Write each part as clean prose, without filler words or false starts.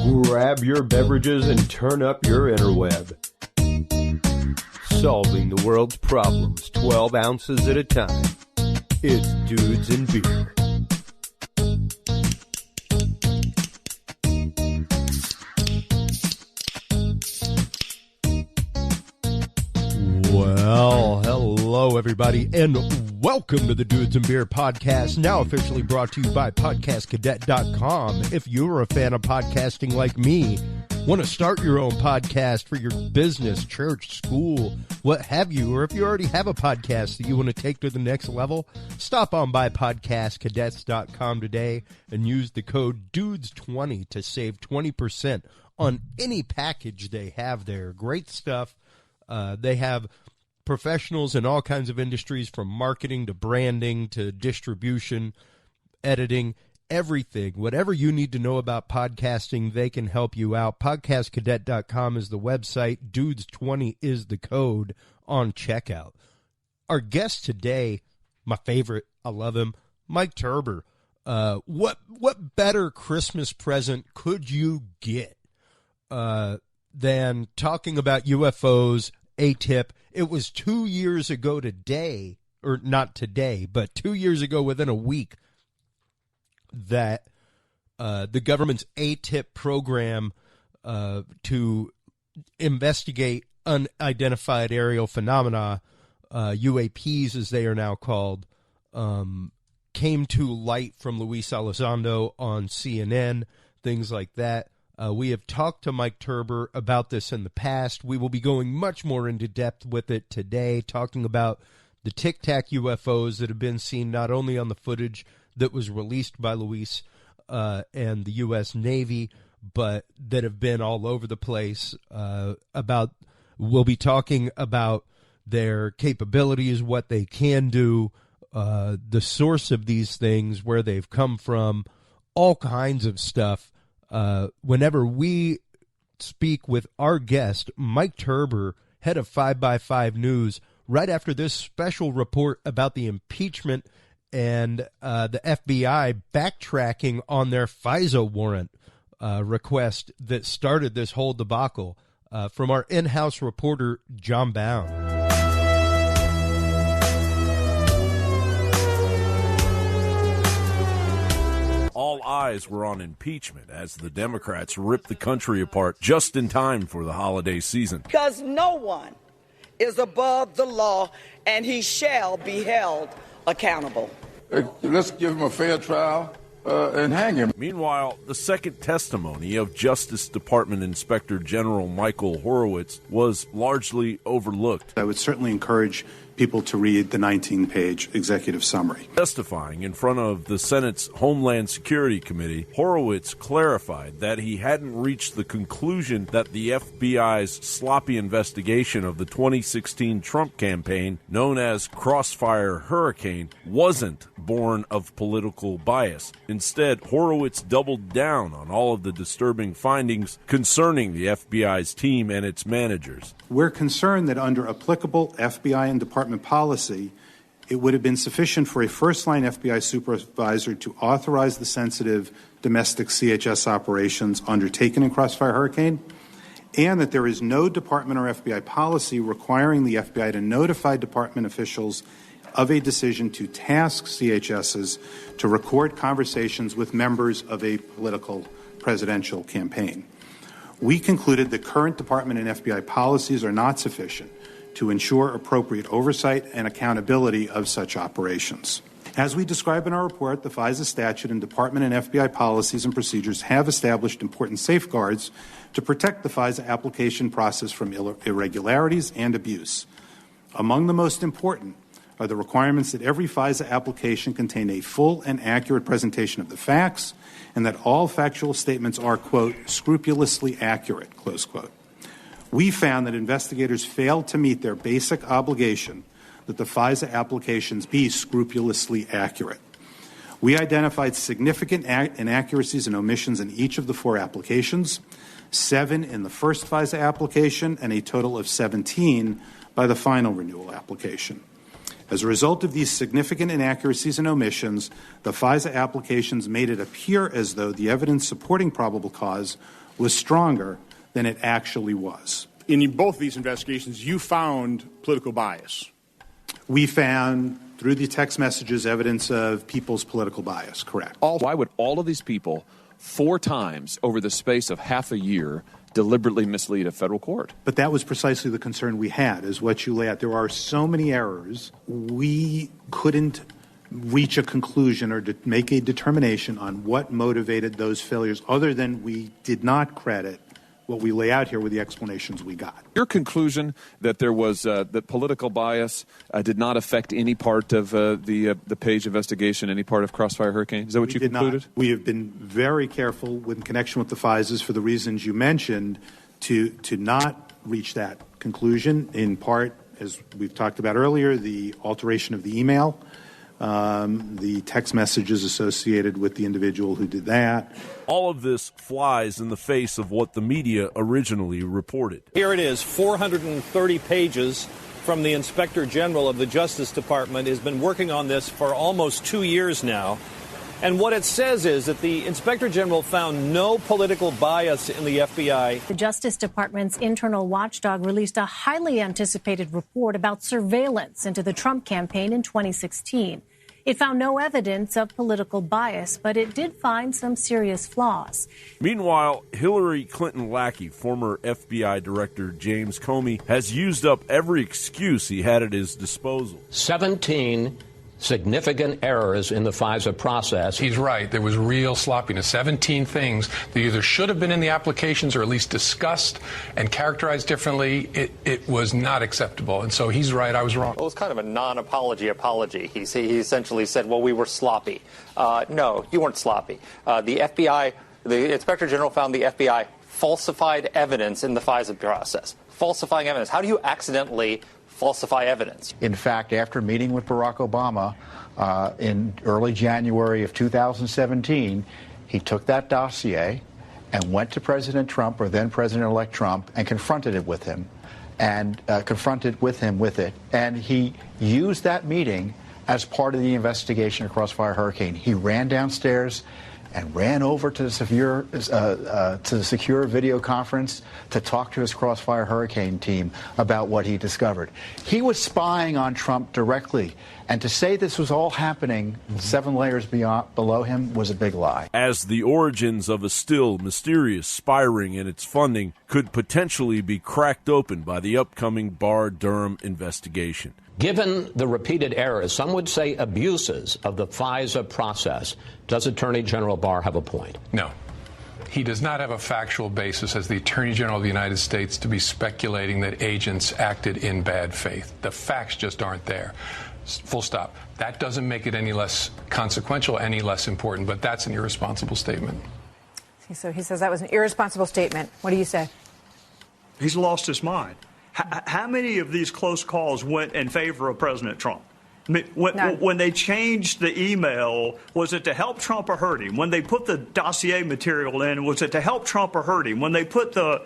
Grab your beverages and turn up your interweb. Solving the world's problems 12 ounces at a time. It's Dudes and Beer. Well, hello everybody, and welcome to the Dudes and Beer podcast, now officially brought to you by podcastcadet.com. If you're a fan of podcasting like me, want to start your own podcast for your business, church, school, what have you, or if you already have a podcast that you want to take to the next level, stop on by podcastcadets.com today and use the code DUDES20 to save 20% on any package they have there. Great stuff. They have professionals in all kinds of industries, from marketing to branding to distribution, editing, everything. Whatever you need to know about podcasting, they can help you out. Podcastcadet.com is the website. Dudes20 is the code on checkout. Our guest today, my favorite, I love him, Mike Turber. What better Christmas present could you get than talking about UFOs, AATIP? It was 2 years ago today, or not today, but 2 years ago within a week, that the government's AATIP program to investigate unidentified aerial phenomena, UAPs as they are now called, came to light from Luis Elizando on CNN, things like that. We have talked to Mike Turber about this in the past. We will be going much more into depth with it today, talking about the Tic-Tac UFOs that have been seen not only on the footage that was released by Luis and the U.S. Navy, but that have been all over the place. We'll be talking about their capabilities, what they can do, the source of these things, where they've come from, all kinds of stuff. Whenever we speak with our guest, Mike Turber, head of 5x5 News, right after this special report about the impeachment and the FBI backtracking on their FISA warrant request that started this whole debacle, from our in-house reporter, John Bowne. All eyes were on impeachment as the Democrats ripped the country apart just in time for the holiday season. Because no one is above the law, and he shall be held accountable. Let's give him a fair trial and hang him. Meanwhile, the second testimony of Justice Department Inspector General Michael Horowitz was largely overlooked. I would certainly encourage people to read the 19-page executive summary. Testifying in front of the Senate's Homeland Security Committee, Horowitz clarified that he hadn't reached the conclusion that the FBI's sloppy investigation of the 2016 Trump campaign, known as Crossfire Hurricane, wasn't born of political bias. Instead, Horowitz doubled down on all of the disturbing findings concerning the FBI's team and its managers. We're concerned that under applicable FBI and department policy, it would have been sufficient for a first-line FBI supervisor to authorize the sensitive domestic CHS operations undertaken in Crossfire Hurricane, and that there is no department or FBI policy requiring the FBI to notify department officials of a decision to task CHSs to record conversations with members of a political presidential campaign. We concluded that current department and FBI policies are not sufficient to ensure appropriate oversight and accountability of such operations. As we describe in our report, the FISA statute and department and FBI policies and procedures have established important safeguards to protect the FISA application process from irregularities and abuse. Among the most important are the requirements that every FISA application contain a full and accurate presentation of the facts, and that all factual statements are, quote, scrupulously accurate, close quote. We found that investigators failed to meet their basic obligation that the FISA applications be scrupulously accurate. We identified significant inaccuracies and omissions in each of the 4 applications, 7 in the first FISA application, and a total of 17 by the final renewal application. As a result of these significant inaccuracies and omissions, the FISA applications made it appear as though the evidence supporting probable cause was stronger than it actually was. In both of these investigations, you found political bias. We found, through the text messages, evidence of people's political bias, correct. Why would all of these people 4 times over the space of half a year deliberately mislead a federal court? But that was precisely the concern we had, is what you lay out. There are so many errors, we couldn't reach a conclusion or make a determination on what motivated those failures, other than we did not credit what we lay out here with the explanations we got. Your conclusion that there was that political bias did not affect any part of the Page investigation, any part of Crossfire Hurricane? Is that what you concluded? We have been very careful in connection with the FISAs for the reasons you mentioned to not reach that conclusion, in part, as we've talked about earlier, the alteration of the email, the text messages associated with the individual who did that. All of this flies in the face of what the media originally reported. Here it is, 430 pages from the Inspector General of the Justice Department. Has been working on this for almost 2 years now. And what it says is that the Inspector General found no political bias in the FBI. The Justice Department's internal watchdog released a highly anticipated report about surveillance into the Trump campaign in 2016. It found no evidence of political bias, but it did find some serious flaws. Meanwhile, Hillary Clinton lackey, former FBI Director James Comey, has used up every excuse he had at his disposal. 17 significant errors in the FISA process. He's right. There was real sloppiness. 17 things that either should have been in the applications or at least discussed and characterized differently. It was not acceptable. And so he's right. I was wrong. It was kind of a non-apology apology. He essentially said, well, we were sloppy. No, you weren't sloppy. The FBI, the Inspector General found the FBI falsified evidence in the FISA process. Falsifying evidence. How do you accidentally falsify evidence? In fact, after meeting with Barack Obama in early January of 2017, he took that dossier and went to President Trump, or then President-elect Trump, and confronted it with him, and with it. And he used that meeting as part of the investigation of Crossfire Hurricane. He ran downstairs and ran over to the secure video conference to talk to his Crossfire Hurricane team about what he discovered. He was spying on Trump directly, and to say this was all happening 7 layers below him was a big lie. As the origins of a still mysterious spy ring and its funding could potentially be cracked open by the upcoming Barr-Durham investigation. Given the repeated errors, some would say abuses of the FISA process, does Attorney General Barr have a point? No. He does not have a factual basis as the Attorney General of the United States to be speculating that agents acted in bad faith. The facts just aren't there. Full stop. That doesn't make it any less consequential, any less important, but that's an irresponsible statement. So he says that was an irresponsible statement. What do you say? He's lost his mind. How many of these close calls went in favor of President Trump? I mean, when they changed the email, was it to help Trump or hurt him? When they put the dossier material in, was it to help Trump or hurt him? When they put the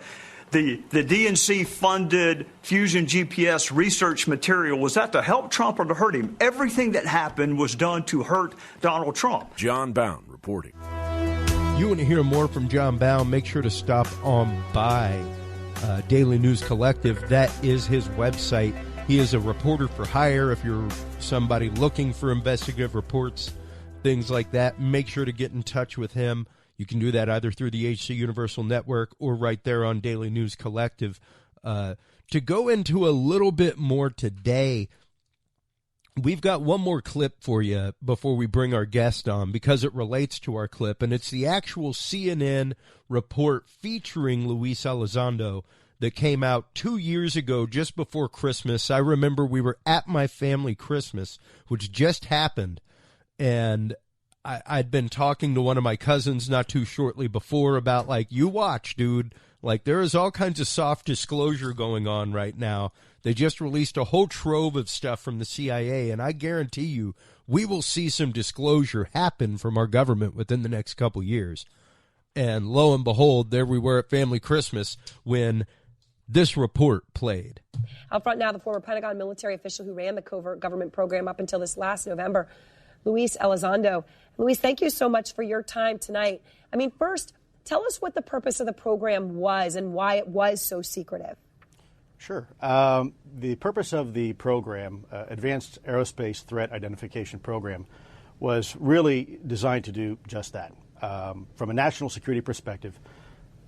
DNC-funded Fusion GPS research material, was that to help Trump or to hurt him? Everything that happened was done to hurt Donald Trump. John Bowne reporting. You want to hear more from John Bowne, make sure to stop on by Daily News Collective. That is his website. He is a reporter for hire. If you're somebody looking for investigative reports, things like that, make sure to get in touch with him. You can do that either through the HC Universal Network or right there on Daily News Collective. To go into a little bit more today, we've got one more clip for you before we bring our guest on, because it relates to our clip, and it's the actual CNN report featuring Luis Elizando that came out 2 years ago, just before Christmas. I remember we were at my family Christmas, which just happened, and I'd been talking to one of my cousins not too shortly before about, like, you watch, dude. Like, there is all kinds of soft disclosure going on right now. They just released a whole trove of stuff from the CIA, and I guarantee you we will see some disclosure happen from our government within the next couple years. And lo and behold, there we were at Family Christmas when this report played. Out front now, the former Pentagon military official who ran the covert government program up until this last November, Luis Elizando. Luis, thank you so much for your time tonight. I mean, first, Tell us what the purpose of the program was and why it was so secretive. Sure. The purpose of the program, Advanced Aerospace Threat Identification Program, was really designed to do just that. From a national security perspective,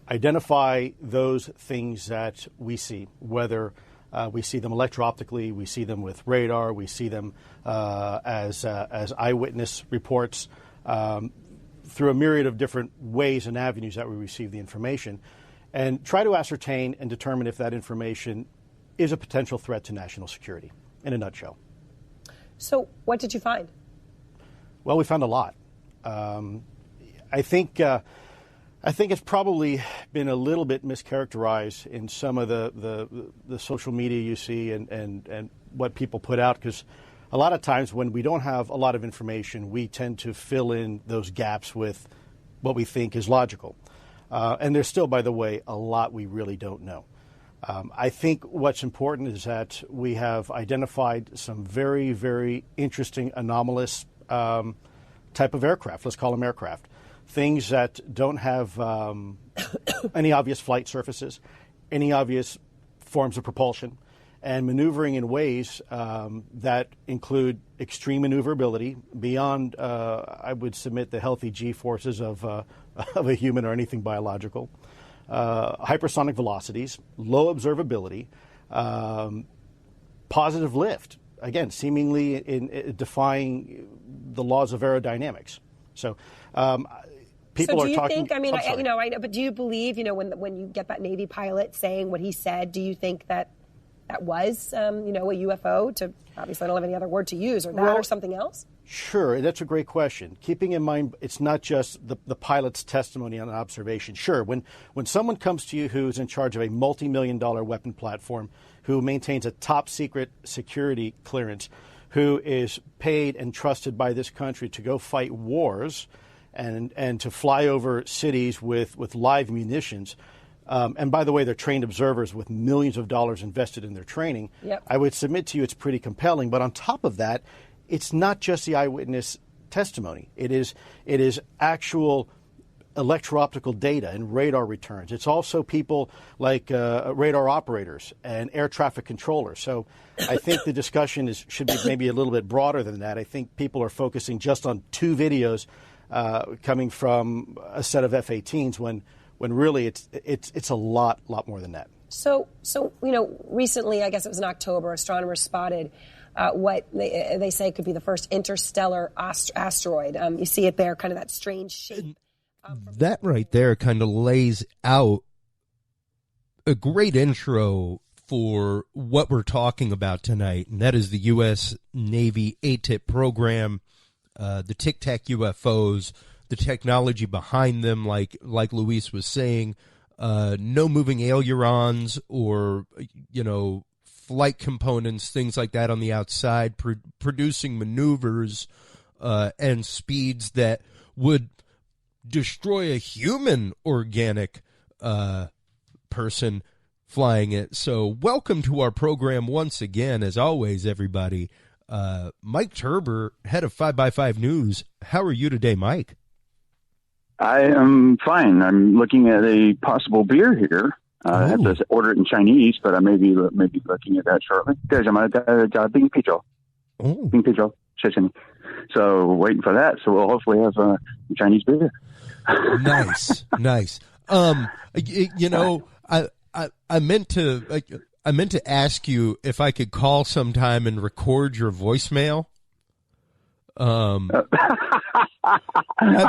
identify those things that we see, whether we see them electro-optically, we see them with radar, we see them as eyewitness reports, through a myriad of different ways and avenues that we receive the information, and try to ascertain and determine if that information is a potential threat to national security, in a nutshell. So what did you find? Well, we found a lot. I think it's probably been a little bit mischaracterized in some of the social media you see and what people put out, because a lot of times when we don't have a lot of information, we tend to fill in those gaps with what we think is logical. And there's still, by the way, a lot we really don't know. I think what's important is that we have identified some very, very interesting anomalous type of aircraft. Let's call them aircraft. Things that don't have any obvious flight surfaces, any obvious forms of propulsion, and maneuvering in ways that include extreme maneuverability beyond, I would submit, the healthy G-forces of a human or anything biological, hypersonic velocities, low observability, positive lift, again, seemingly in defying the laws of aerodynamics. So people are talking. Think, I mean, I know, but do you believe, when you get that Navy pilot saying what he said, do you think that was, a UFO? To obviously, I don't have any other word to use, or that, or something else? Sure, that's a great question. Keeping in mind, it's not just the pilot's testimony on an observation. Sure, when someone comes to you who's in charge of a multi-million-dollar weapon platform, who maintains a top-secret security clearance, who is paid and trusted by this country to go fight wars and to fly over cities with live munitions, and by the way, they're trained observers with millions of dollars invested in their training. Yep. I would submit to you it's pretty compelling. But on top of that, it's not just the eyewitness testimony. It is actual electro-optical data and radar returns. It's also people like radar operators and air traffic controllers. So I think the discussion should be maybe a little bit broader than that. I think people are focusing just on 2 videos coming from a set of F-18s when really it's a lot more than that. So recently, I guess it was in October, astronomers spotted what they say could be the first interstellar asteroid. You see it there, kind of that strange shape. That right there kind of lays out a great intro for what we're talking about tonight, and that is the U.S. Navy AATIP program, the Tic-Tac UFOs, the technology behind them, like Luis was saying, no moving ailerons or, flight components, things like that on the outside, producing maneuvers and speeds that would destroy a human organic person flying it. So welcome to our program once again, as always, everybody. Mike Turber, head of 5x5 News. How are you today, Mike? I am fine. I'm looking at a possible beer here. I have to order it in Chinese, but I may be looking at that shortly. So waiting for that. So we'll hopefully have Chinese beer. Nice. I meant to ask you if I could call sometime and record your voicemail. I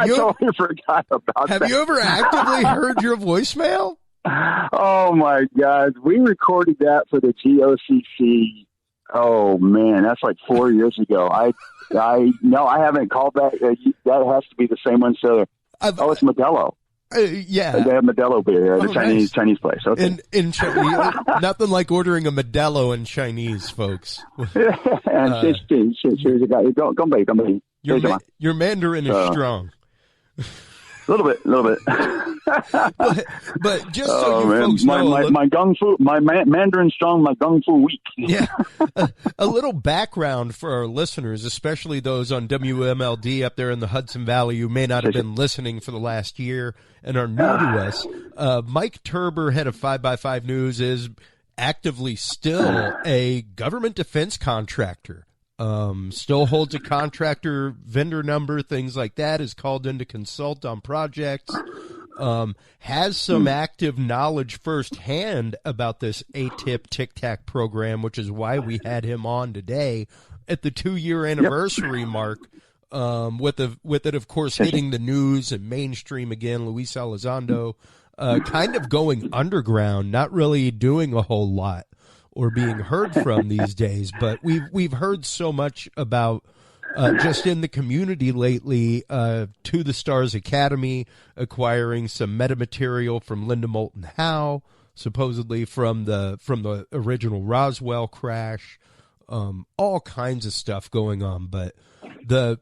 totally forgot about that. Have you ever actively heard your voicemail? Oh my God. We recorded that for the GOCC. Oh man, that's like 4 years ago. I haven't called back. That has to be the same one. So, it's Modelo. Yeah, they have Modelo beer at the Chinese place. Okay, in Chinese, nothing like ordering a Modelo in Chinese, folks. Your Mandarin is strong. little bit. but just so you folks know, my gung fu, my Mandarin strong, my gung fu weak. Yeah, a little background for our listeners, especially those on WMLD up there in the Hudson Valley who may not have been listening for the last year and are new to us. Mike Turber, head of 5x5 News, is actively still a government defense contractor. Still holds a contractor vendor number, things like that, is called in to consult on projects, has some active knowledge firsthand about this AATIP Tic-Tac program, which is why we had him on today at the 2-year anniversary mark, with it, of course, hitting the news and mainstream again. Luis Elizando, kind of going underground, not really doing a whole lot or being heard from these days, but we've heard so much about just in the community lately. To the Stars Academy acquiring some metamaterial from Linda Moulton Howe, supposedly from the original Roswell crash, all kinds of stuff going on. But the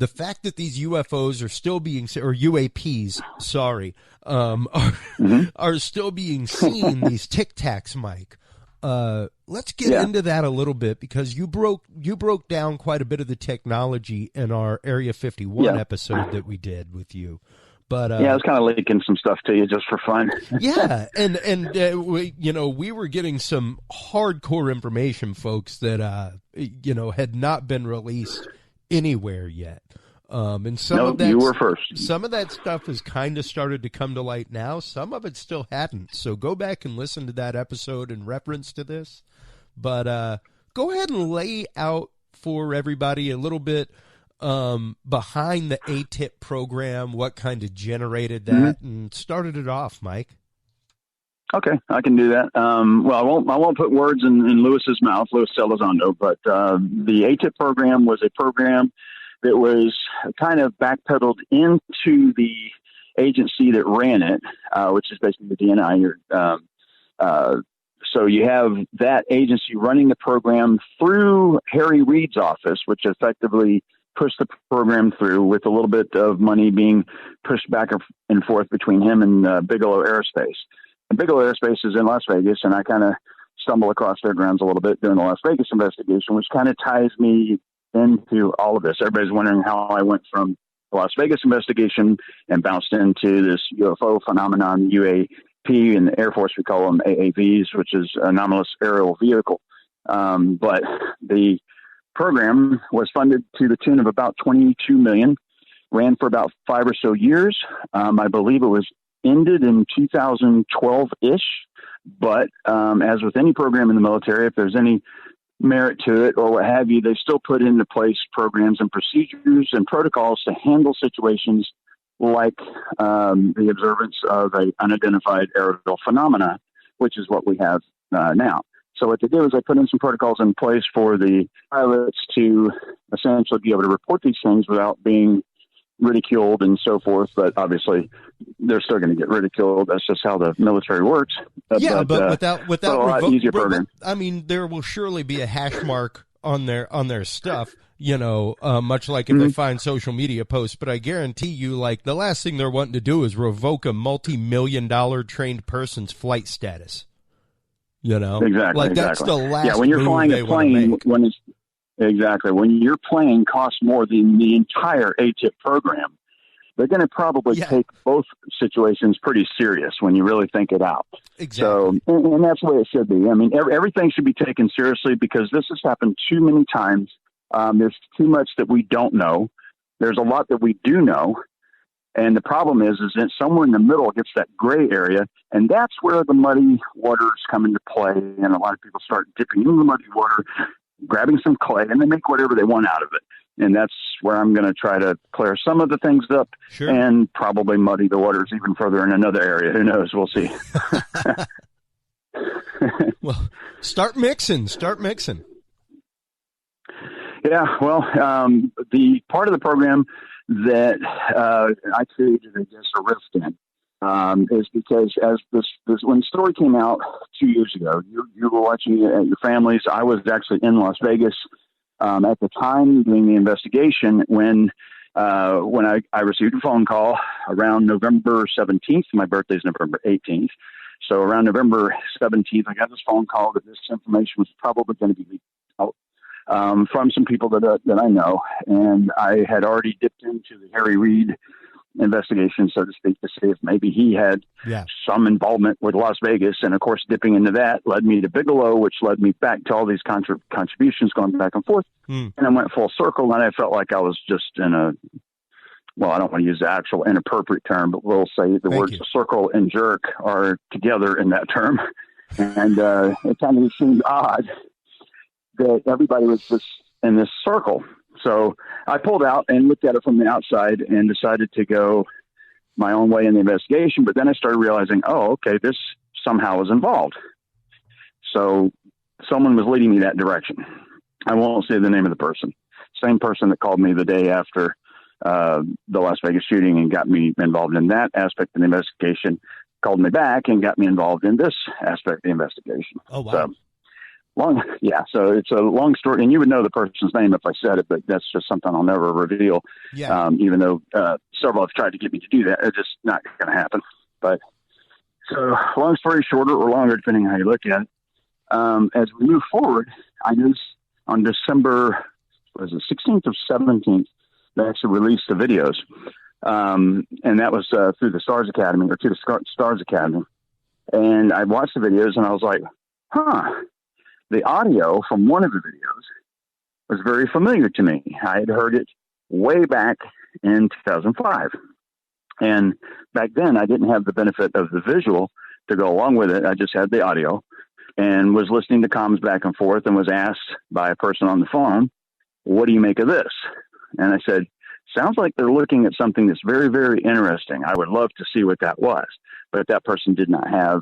fact that these UFOs are still being, or UAPs, sorry, are still being seen, these Tic-Tacs, Mike. Let's get into that a little bit, because you broke down quite a bit of the technology in our Area 51 episode that we did with you. But I was kind of leaking some stuff to you just for fun. Yeah, and we were getting some hardcore information, folks, that had not been released anywhere yet. And some of that, you were first. Some of that stuff has kind of started to come to light now. Some of it still hadn't. So go back and listen to that episode in reference to this. But go ahead and lay out for everybody a little bit behind the AATIP program, what kind of generated that and started it off, Mike. Okay, I can do that. Well, I won't put words in Luis's mouth, Luis Elizando, but the AATIP program was a program that was kind of backpedaled into the agency that ran it, which is basically the DNI. So you have that agency running the program through Harry Reid's office, which effectively pushed the program through, with a little bit of money being pushed back and forth between him and Bigelow Aerospace. And Bigelow Aerospace is in Las Vegas, and I kind of stumble across their grounds a little bit during the Las Vegas investigation, which kind of ties me into all of this. Everybody's wondering how I went from the Las Vegas investigation and bounced into this UFO phenomenon, UAP, in the Air Force we call them AAVs, which is anomalous aerial vehicle. But the program was funded to the tune of about $22 million, ran for about 5 or so years. I believe it was ended in 2012-ish. But as with any program in the military, if there's any merit to it or what have you, they still put into place programs and procedures and protocols to handle situations like the observance of an unidentified aerial phenomena, which is what we have now. So what they did was they put in some protocols in place for the pilots to essentially be able to report these things without being ridiculed and so forth. But obviously they're still going to get ridiculed. That's just how the military works. Yeah, but without a lot easier program. I mean, there will surely be a hash mark on their stuff, much like if they find social media posts. But I guarantee you, like, the last thing they're wanting to do is revoke a multi-million-dollar trained person's flight status. Exactly. That's the last. When you're flying a plane, when your plane costs more than the entire AATIP program, they're going to probably take both situations pretty serious when you really think it out. Exactly. So, and that's the way it should be. I mean, everything should be taken seriously, because this has happened too many times. There's too much that we don't know. There's a lot that we do know. And the problem is that somewhere in the middle gets that gray area, and that's where the muddy waters come into play. And a lot of people start dipping into the muddy water, grabbing some clay, and they make whatever they want out of it. And that's where I'm going to try to clear some of the things up and probably muddy the waters even further in another area. Who knows? We'll see. Well, start mixing. Yeah, well, the part of the program that I created against a rift in is because as this when the story came out 2 years ago, you were watching it at your families. I was actually in Las Vegas at the time doing the investigation when when I received a phone call around November 17th. My birthday is November 18th. So around November 17th, I got this phone call that this information was probably going to be leaked out from some people that I know. And I had already dipped into the Harry Reid investigation, so to speak, to see if maybe he had some involvement with Las Vegas. And of course, dipping into that led me to Bigelow, which led me back to all these contributions going back and forth. And I went full circle, and I felt like I was just in a, well, I don't want to use the actual inappropriate term, but we'll say the words circle and jerk are together in that term. And it kind of seemed odd that everybody was just in this circle. So I pulled out and looked at it from the outside and decided to go my own way in the investigation. But then I started realizing, oh, okay, this somehow was involved. So someone was leading me that direction. I won't say the name of the person. Same person that called me the day after the Las Vegas shooting and got me involved in that aspect of the investigation, called me back and got me involved in this aspect of the investigation. Oh, wow. So it's a long story, and you would know the person's name if I said it, but that's just something I'll never reveal. Even though several have tried to get me to do that, it's just not going to happen. But so, long story shorter or longer, depending on how you look at it. As we move forward, I noticed on December, was it 16th or 17th, they actually released the videos, and that was through the Stars Academy, or to the Stars Academy. And I watched the videos, and I was like, the audio from one of the videos was very familiar to me. I had heard it way back in 2005. And back then, I didn't have the benefit of the visual to go along with it. I just had the audio and was listening to comms back and forth and was asked by a person on the phone, what do you make of this? And I said, sounds like they're looking at something that's very, very interesting. I would love to see what that was. But that person did not have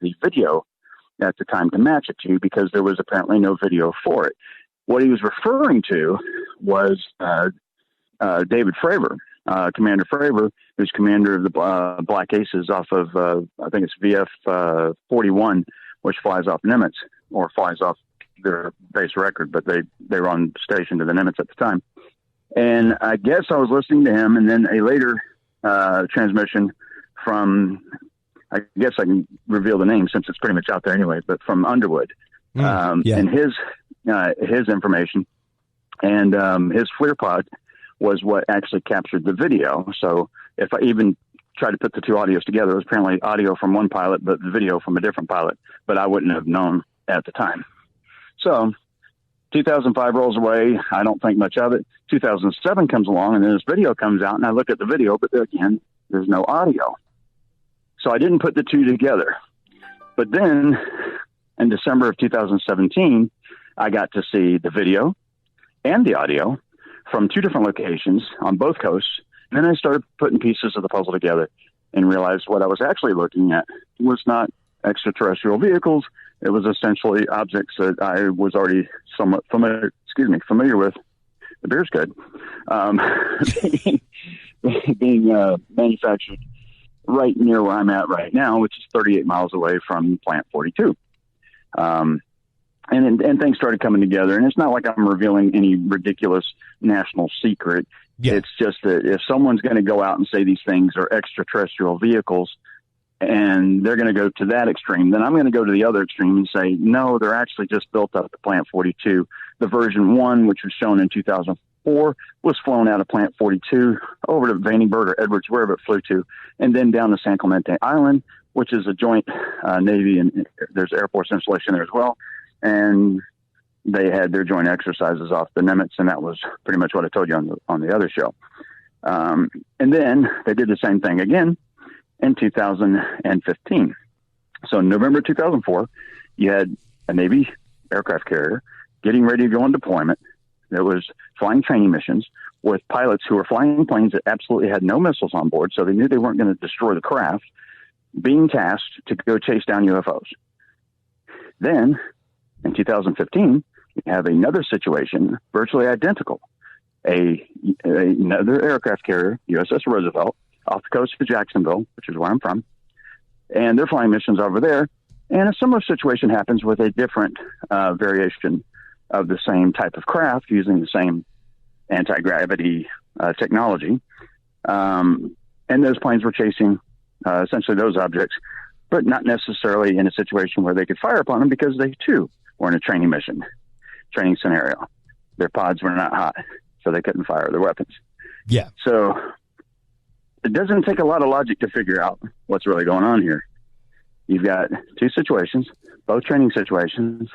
the video at the time to match it to, because there was apparently no video for it. What he was referring to was David Fravor, Commander Fravor, who's commander of the Black Aces off of, I think it's VF 41, which flies off Nimitz, or flies off their base record, but they were on station to the Nimitz at the time. And I guess I was listening to him, and then a later transmission from, I guess I can reveal the name since it's pretty much out there anyway, but from Underwood, and his information, and his FLIR pod was what actually captured the video. So if I even tried to put the two audios together, it was apparently audio from one pilot, but the video from a different pilot, but I wouldn't have known at the time. So 2005 rolls away. I don't think much of it. 2007 comes along, and then this video comes out, and I look at the video, but again, there's no audio. So I didn't put the two together. But then in December of 2017, I got to see the video and the audio from two different locations on both coasts. And then I started putting pieces of the puzzle together and realized what I was actually looking at was not extraterrestrial vehicles. It was essentially objects that I was already somewhat familiar with. The beer's good. Being manufactured right near where I'm at right now, which is 38 miles away from Plant 42. And things started coming together. And it's not like I'm revealing any ridiculous national secret. Yeah. It's just that if someone's going to go out and say these things are extraterrestrial vehicles, and they're going to go to that extreme, then I'm going to go to the other extreme and say, no, they're actually just built up at Plant 42. The version 1, which was shown in 2004, was flown out of Plant 42 over to Vandenberg or Edwards, wherever it flew to, and then down to San Clemente Island, which is a joint Navy, and there's Air Force installation there as well. And they had their joint exercises off the Nimitz, and that was pretty much what I told you on the other show. And then they did the same thing again in 2015. So in November 2004, you had a Navy aircraft carrier getting ready to go on deployment. There was flying training missions with pilots who were flying planes that absolutely had no missiles on board, so they knew they weren't going to destroy the craft, being tasked to go chase down UFOs. Then, in 2015, you have another situation virtually identical. Another aircraft carrier, USS Roosevelt, off the coast of Jacksonville, which is where I'm from, and they're flying missions over there. And a similar situation happens with a different variation of the same type of craft using the same anti-gravity technology. And those planes were chasing essentially those objects, but not necessarily in a situation where they could fire upon them because they, too, were in a training scenario. Their pods were not hot, so they couldn't fire their weapons. Yeah. So it doesn't take a lot of logic to figure out what's really going on here. You've got two situations, both training situations,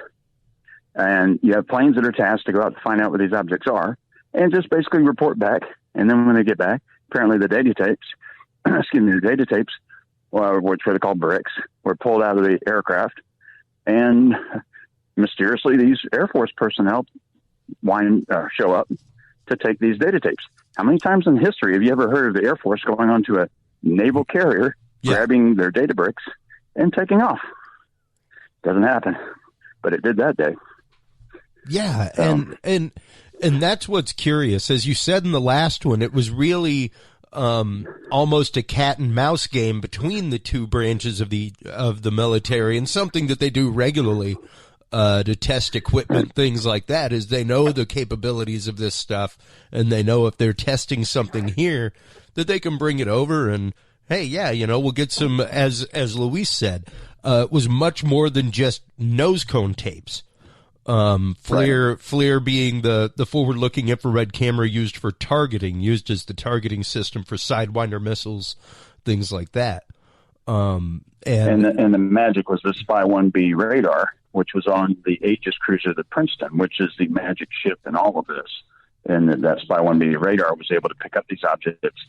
and you have planes that are tasked to go out to find out what these objects are and just basically report back. And then when they get back, apparently the data tapes, which were called bricks, were pulled out of the aircraft. And mysteriously, these Air Force personnel show up to take these data tapes. How many times in history have you ever heard of the Air Force going onto a naval carrier, grabbing their data bricks, and taking off? Doesn't happen, but it did that day. Yeah, and that's what's curious. As you said in the last one, it was really almost a cat and mouse game between the two branches of the military, and something that they do regularly to test equipment, things like that, is they know the capabilities of this stuff, and they know if they're testing something here that they can bring it over and, hey, yeah, we'll get some, as Luis said, it was much more than just nose cone tapes. FLIR being the forward-looking infrared camera used for targeting, used as the targeting system for Sidewinder missiles, things like that. And the magic was the Spy 1B radar, which was on the Aegis cruiser, the Princeton, which is the magic ship in all of this. And that Spy 1B radar was able to pick up these objects.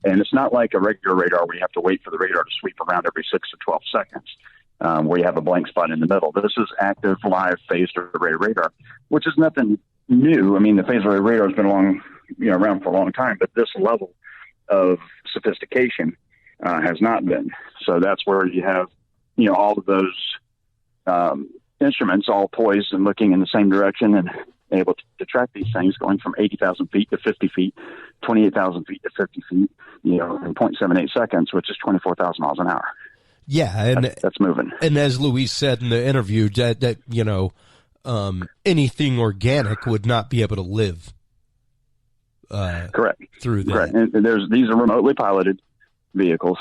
And it's not like a regular radar where you have to wait for the radar to sweep around every 6 to 12 seconds. Where you have a blank spot in the middle. This is active, live, phased array radar, which is nothing new. I mean, the phased array radar has been around for a long time, but this level of sophistication has not been. So that's where you have, all of those instruments all poised and looking in the same direction and able to track these things going from 80,000 feet to 50 feet, 28,000 feet to 50 feet, in 0.78 seconds, which is 24,000 miles an hour. Yeah, and that's moving. And as Luis said in the interview, that anything organic would not be able to live. Correct. Through that. Correct. And these are remotely piloted vehicles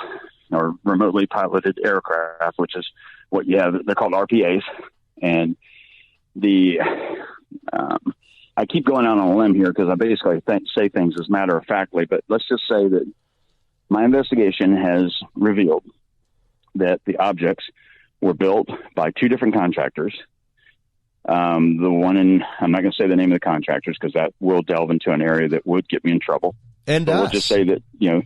or remotely piloted aircraft, which is what you have. They're called RPAs. And I keep going out on a limb here because I basically say things as matter of factly, but let's just say that my investigation has revealed that the objects were built by two different contractors. The one I'm not going to say the name of the contractors because that will delve into an area that would get me in trouble. And we'll just say that, yeah,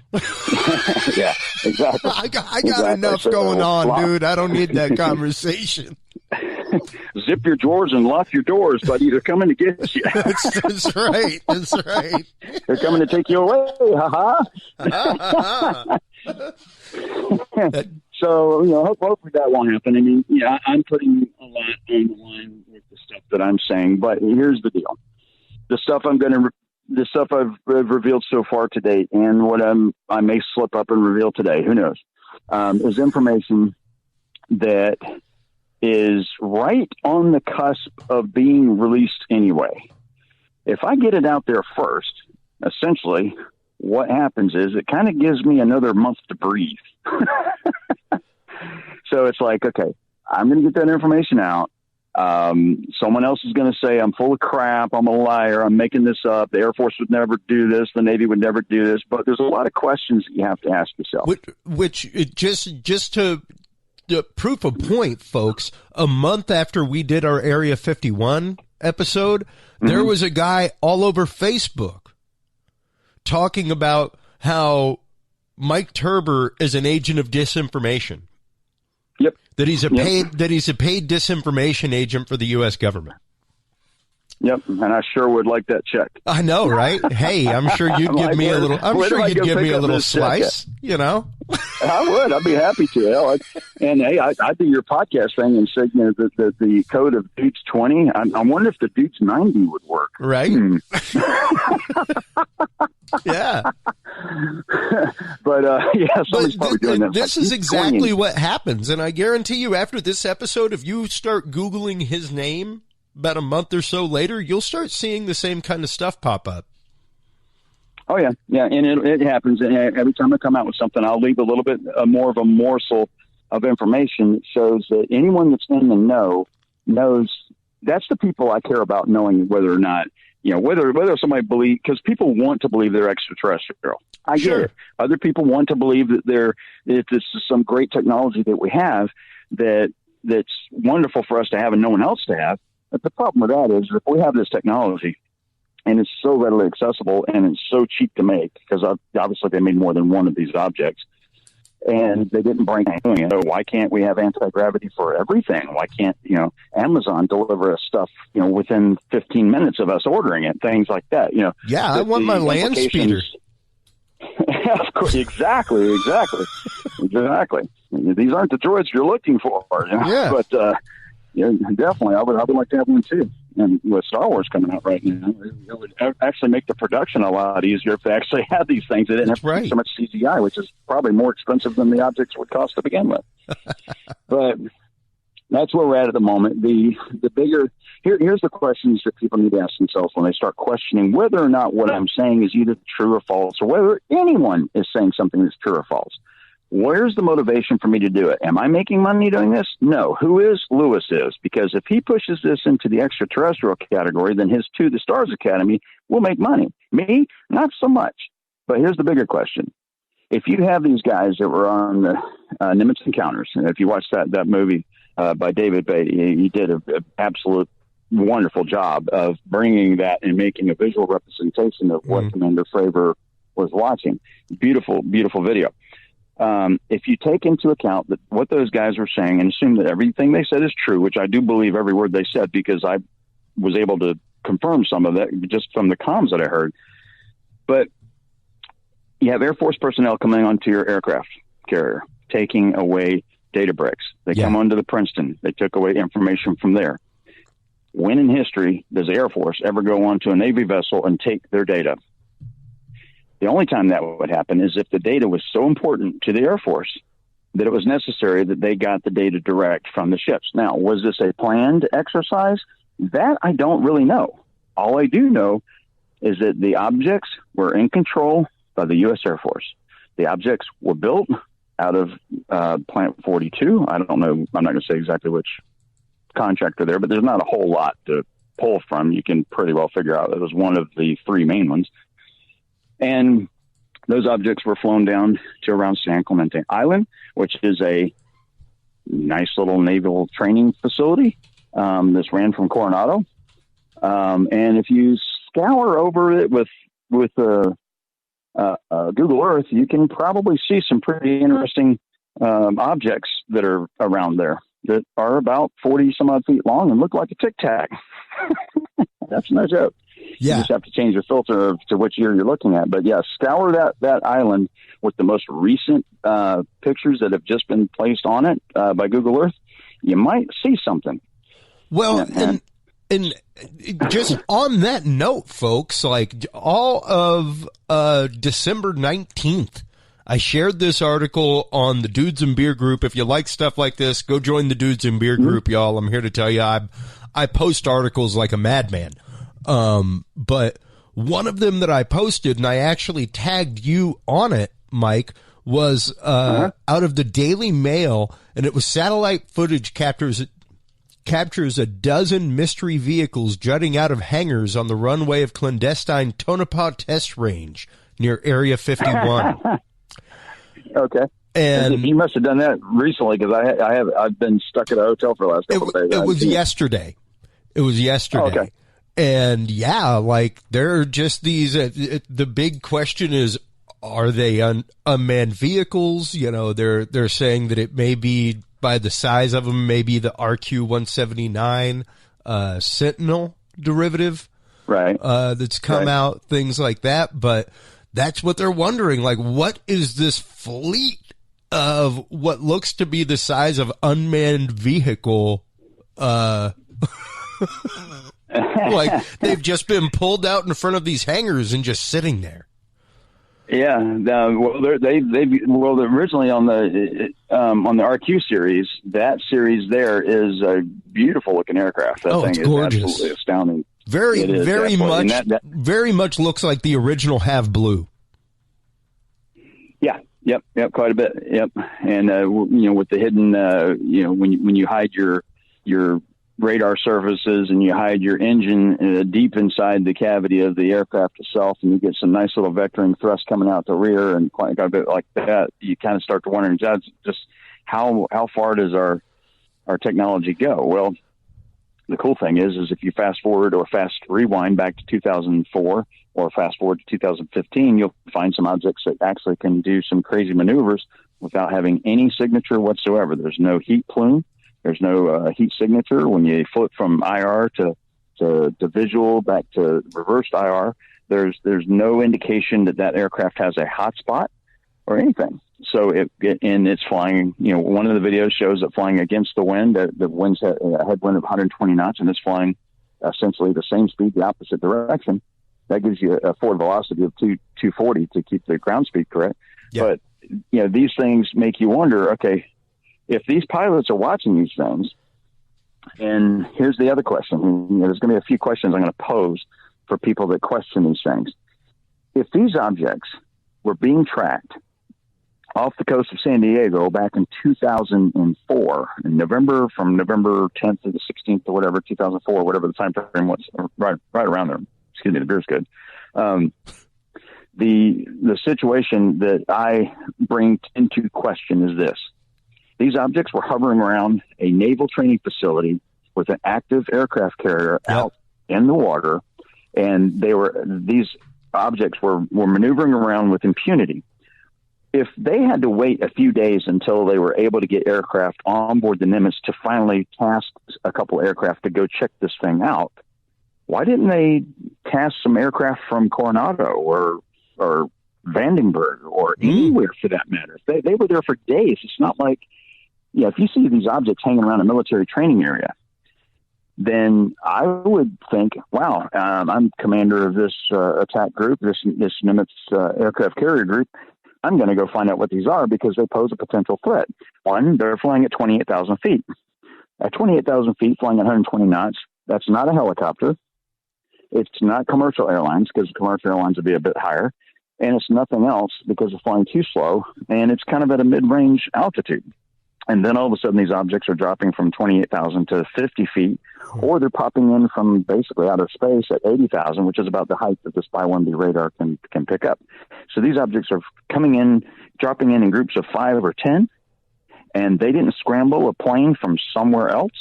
exactly. I got enough going on, dude. I don't need that conversation. Zip your drawers and lock your doors, buddy. They're coming to get you. That's right. That's right. They're coming to take you away. So, hopefully that won't happen. I mean, I'm putting a lot on the line with the stuff that I'm saying, but here's the deal. The stuff I've revealed so far to date and what I may slip up and reveal today, who knows, is information that is right on the cusp of being released anyway. If I get it out there first, essentially what happens is it kind of gives me another month to breathe. So it's like, okay, I'm going to get that information out. Someone else is going to say I'm full of crap. I'm a liar. I'm making this up. The Air Force would never do this. The Navy would never do this. But there's a lot of questions that you have to ask yourself. Which just to proof of point, folks, a month after we did our Area 51 episode, there was a guy all over Facebook talking about how Mike Turber is an agent of disinformation. Yep. That he's a paid disinformation agent for the U.S. government. Yep, and I sure would like that check. I know, right? Hey, I'm sure you'd give me a little. I'm sure you'd give me a little slice. I would. I'd be happy to. And hey, I do your podcast thing and said, the code of Dudes 20. I wonder if the Dudes 90 would work. Right. Yeah. But somebody's probably doing that. This is exactly what happens, and I guarantee you, after this episode, if you start Googling his name about a month or so later, you'll start seeing the same kind of stuff pop up. Oh, yeah. Yeah, and it happens. And every time I come out with something, I'll leave a little bit more of a morsel of information that shows that anyone that's in the know knows. That's the people I care about knowing whether or not, whether somebody believes, because people want to believe they're extraterrestrial. I get it. Other people want to believe that this is some great technology that we have that's wonderful for us to have and no one else to have. But the problem with that is if we have this technology and it's so readily accessible and it's so cheap to make, because obviously they made more than one of these objects, and they didn't bring anything. So why can't we have anti-gravity for everything? Why can't, Amazon deliver us stuff, within 15 minutes of us ordering it? Things like that, Yeah, I want my land speeder. Of course, exactly. These aren't the droids you're looking for. Yeah. But definitely, I would like to have one too. And with Star Wars coming out right now, it would actually make the production a lot easier if they actually had these things. They didn't have to do so much CGI, which is probably more expensive than the objects would cost to begin with. But that's where we're at the moment. The bigger here's the questions that people need to ask themselves when they start questioning whether or not what I'm saying is either true or false, or whether anyone is saying something that's true or false. Where's the motivation for me to do it? Am I making money doing this? No. Who is? Luis is. Because if he pushes this into the extraterrestrial category, then his To the Stars Academy will make money. Me, not so much. But here's the bigger question. If you have these guys that were on the Nimitz Encounters, and if you watch that movie by David Beatty, he did an absolute wonderful job of bringing that and making a visual representation of what Commander Fravor was watching. Beautiful, beautiful video. If you take into account that what those guys were saying and assume that everything they said is true, which I do believe every word they said because I was able to confirm some of that just from the comms that I heard. But you have Air Force personnel coming onto your aircraft carrier, taking away data bricks. They come onto the Princeton. They took away information from there. When in history does the Air Force ever go onto a Navy vessel and take their data? The only time that would happen is if the data was so important to the Air Force that it was necessary that they got the data direct from the ships. Now, was this a planned exercise? That I don't really know. All I do know is that the objects were in control by the U.S. Air Force. The objects were built out of Plant 42. I don't know. I'm not going to say exactly which contractor there, but there's not a whole lot to pull from. You can pretty well figure out it was one of the three main ones. And those objects were flown down to around San Clemente Island, which is a nice little naval training facility that's ran from Coronado. And if you scour over it with Google Earth, you can probably see some pretty interesting objects that are around there that are about 40 some odd feet long and look like a tic-tac. That's no joke. Yeah. You just have to change your filter to which year you're looking at. But yeah, scour that island with the most recent pictures that have just been placed on it by Google Earth. You might see something. Well, and just on that note, folks, like all of December 19th, I shared this article on the Dudes and Beer group. If you like stuff like this, go join the Dudes and Beer group, y'all. I'm here to tell you, I post articles like a madman. But one of them that I posted, and I actually tagged you on it, Mike, was out of the Daily Mail, and it was satellite footage captures a dozen mystery vehicles jutting out of hangars on the runway of clandestine Tonopah Test Range near Area 51. Okay. And you must have done that recently because I've been stuck at a hotel for the last couple of days. It was yesterday. It was yesterday. Oh, okay. And yeah, like they're just these. The big question is, are they unmanned vehicles? You know, they're saying that it may be by the size of them, maybe the RQ-179 Sentinel derivative, right? That's come out, things like that. But that's what they're wondering. Like, what is this fleet of what looks to be the size of unmanned vehicle? Like they've just been pulled out in front of these hangars and just sitting there. Yeah, originally on the RQ series, that series there is a beautiful looking aircraft. That thing it's is gorgeous. Absolutely astounding Very much, very much looks like the original Have Blue. Yeah. Yep. Quite a bit. Yep. And with the hidden, when you hide your radar surfaces and you hide your engine deep inside the cavity of the aircraft itself, and you get some nice little vectoring thrust coming out the rear, and quite a bit like that, you kind of start to wonder just how far does our technology go? Well, the cool thing is if you fast forward or fast rewind back to 2004 or fast forward to 2015, you'll find some objects that actually can do some crazy maneuvers without having any signature whatsoever. There's no heat plume. There's no heat signature. When you flip from IR to visual back to reversed IR, there's no indication that aircraft has a hot spot or anything. So it's flying, one of the videos shows it flying against the wind. The wind's a headwind of 120 knots, and it's flying essentially the same speed, the opposite direction. That gives you a forward velocity of 240 to keep the ground speed correct. Yep. But, these things make you wonder, okay, if these pilots are watching these things, and here's the other question. There's going to be a few questions I'm going to pose for people that question these things. If these objects were being tracked off the coast of San Diego back in 2004, from November 10th to the 16th or whatever, 2004, whatever the time frame was, right around there. Excuse me, the beer's good. The situation that I bring into question is this. These objects were hovering around a naval training facility with an active aircraft carrier out in the water, and these objects were maneuvering around with impunity. If they had to wait a few days until they were able to get aircraft on board the Nimitz to finally task a couple aircraft to go check this thing out, why didn't they task some aircraft from Coronado or Vandenberg or anywhere for that matter? They were there for days. It's not like, if you see these objects hanging around a military training area, then I would think, wow, I'm commander of this attack group, this Nimitz aircraft carrier group. I'm going to go find out what these are because they pose a potential threat. One, they're flying at 28,000 feet. At 28,000 feet, flying at 120 knots, that's not a helicopter. It's not commercial airlines because commercial airlines would be a bit higher. And it's nothing else because they're flying too slow. And it's kind of at a mid-range altitude. And then all of a sudden these objects are dropping from 28,000 to 50 feet, or they're popping in from basically outer space at 80,000, which is about the height that the Spy-1B radar can pick up. So these objects are coming in, dropping in groups of 5 or 10, and they didn't scramble a plane from somewhere else.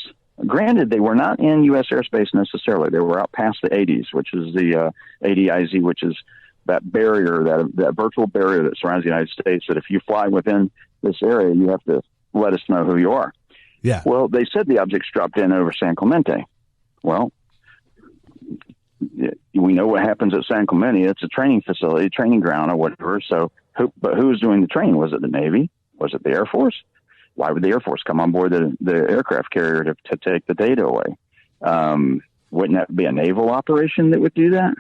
Granted, they were not in U.S. airspace necessarily. They were out past the 80s, which is the ADIZ, which is that barrier, that virtual barrier that surrounds the United States, that if you fly within this area, you have to let us know who you are. Yeah. Well, they said the objects dropped in over San Clemente. Well, we know what happens at San Clemente. It's a training facility, training ground or whatever. So, who was doing the training? Was it the Navy? Was it the Air Force? Why would the Air Force come on board the aircraft carrier to take the data away? Wouldn't that be a naval operation that would do that?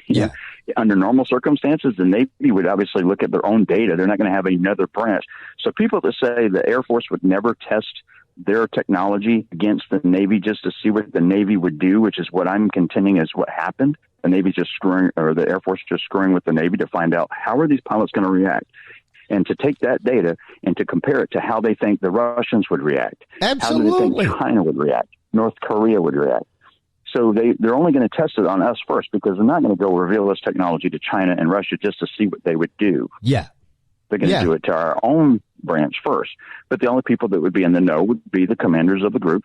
Yeah. Under normal circumstances, the Navy would obviously look at their own data. They're not going to have another branch. So people that say the Air Force would never test their technology against the Navy just to see what the Navy would do, which is what I'm contending is what happened. The Navy just screwing, or the Air Force just screwing with the Navy to find out how are these pilots going to react, and to take that data and to compare it to how they think the Russians would react. Absolutely. How do they think China would react? North Korea would react. So they're only going to test it on us first because they're not going to go reveal this technology to China and Russia just to see what they would do. Yeah. They're going to do it to our own branch first. But the only people that would be in the know would be the commanders of the group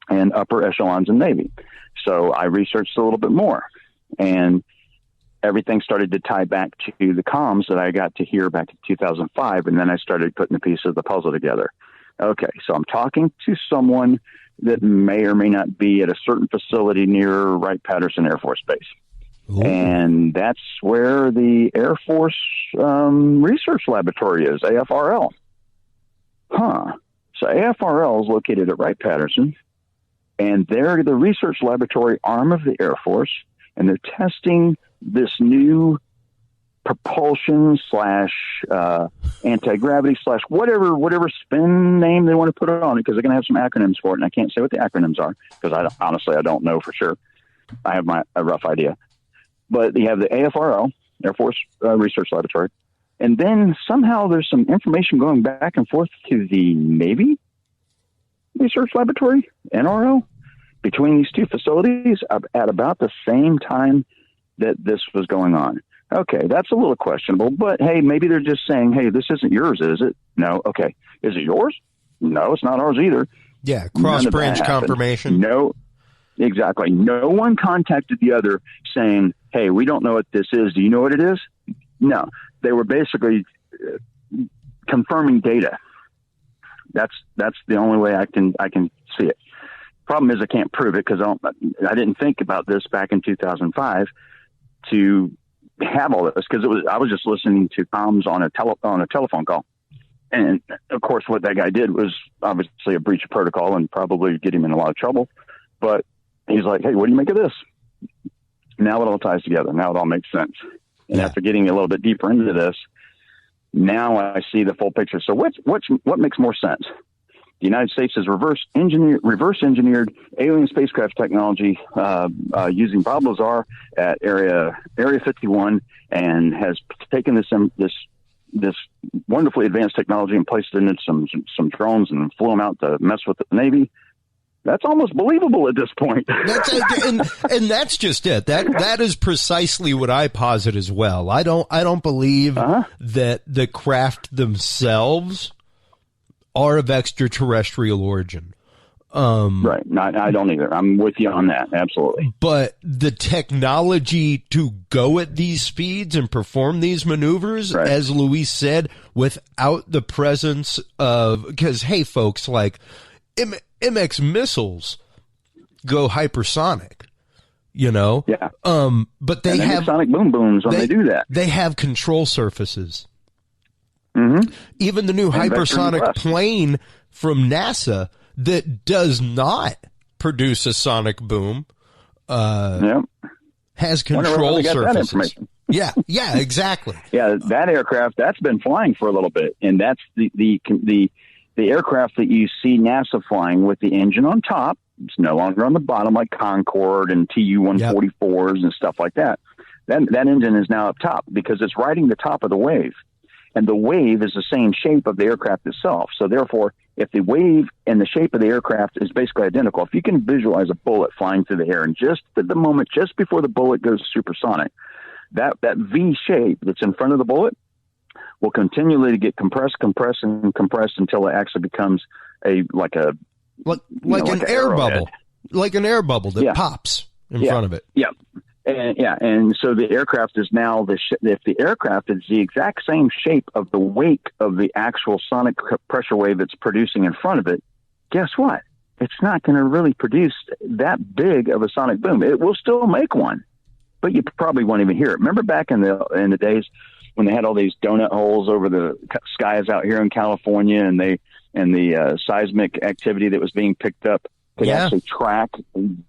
and upper echelons in Navy. So I researched a little bit more, and everything started to tie back to the comms that I got to hear back in 2005, and then I started putting the pieces of the puzzle together. Okay, so I'm talking to someone that may or may not be at a certain facility near Wright-Patterson Air Force Base. Ooh. And that's where the Air Force Research Laboratory is, AFRL. So AFRL is located at Wright-Patterson, and they're the research laboratory arm of the Air Force, and they're testing this new propulsion / anti-gravity / whatever spin name they want to put it on it, because they're going to have some acronyms for it, and I can't say what the acronyms are because I don't know for sure. I have a rough idea. But you have the AFRL, Air Force Research Laboratory, and then somehow there's some information going back and forth to the Navy Research Laboratory, NRO, between these two facilities at about the same time that this was going on. Okay, that's a little questionable, but hey, maybe they're just saying, hey, this isn't yours, is it? No. Okay. Is it yours? No, it's not ours either. Yeah, cross-branch confirmation. No, exactly. No one contacted the other saying, hey, we don't know what this is. Do you know what it is? No. They were basically confirming data. That's the only way I can see it. Problem is I can't prove it because I didn't think about this back in 2005 to have all this, because I was just listening to comms on a telephone call. And of course, what that guy did was obviously a breach of protocol and probably get him in a lot of trouble. But he's like, hey, what do you make of this? Now it all ties together. Now it all makes sense. And after getting a little bit deeper into this, now I see the full picture. So what makes more sense? The United States has reverse engineered alien spacecraft technology using Bob Lazar at Area 51, and has taken this wonderfully advanced technology and placed it into some drones and flew them out to mess with the Navy. That's almost believable at this point. And that's just it. That is precisely what I posit as well. I don't believe that the craft themselves are of extraterrestrial origin. Right. I don't either. I'm with you on that. Absolutely. But the technology to go at these speeds and perform these maneuvers, as Luis said, without the presence of, because, hey, folks, like MX missiles go hypersonic, you know? Yeah. But they have sonic boom booms when they do that. They have control surfaces. Mm-hmm. Even the new hypersonic plane from NASA that does not produce a sonic boom has control surfaces. Yeah, exactly. Yeah, that aircraft, that's been flying for a little bit, and that's the aircraft that you see NASA flying with the engine on top. It's no longer on the bottom like Concorde and Tu-144s and stuff like that. That engine is now up top because it's riding the top of the wave. And the wave is the same shape of the aircraft itself. So therefore, if the wave and the shape of the aircraft is basically identical, if you can visualize a bullet flying through the air, and just at the moment, just before the bullet goes supersonic, that V shape that's in front of the bullet will continually get compressed until it actually becomes like an air bubble, like an air bubble that pops in front of it. Yeah. And so the aircraft is now if the aircraft is the exact same shape of the wake of the actual sonic pressure wave that's producing in front of it, guess what? It's not going to really produce that big of a sonic boom. It will still make one, but you probably won't even hear it. Remember back in the days when they had all these donut holes over the skies out here in California, and the seismic activity that was being picked up could actually track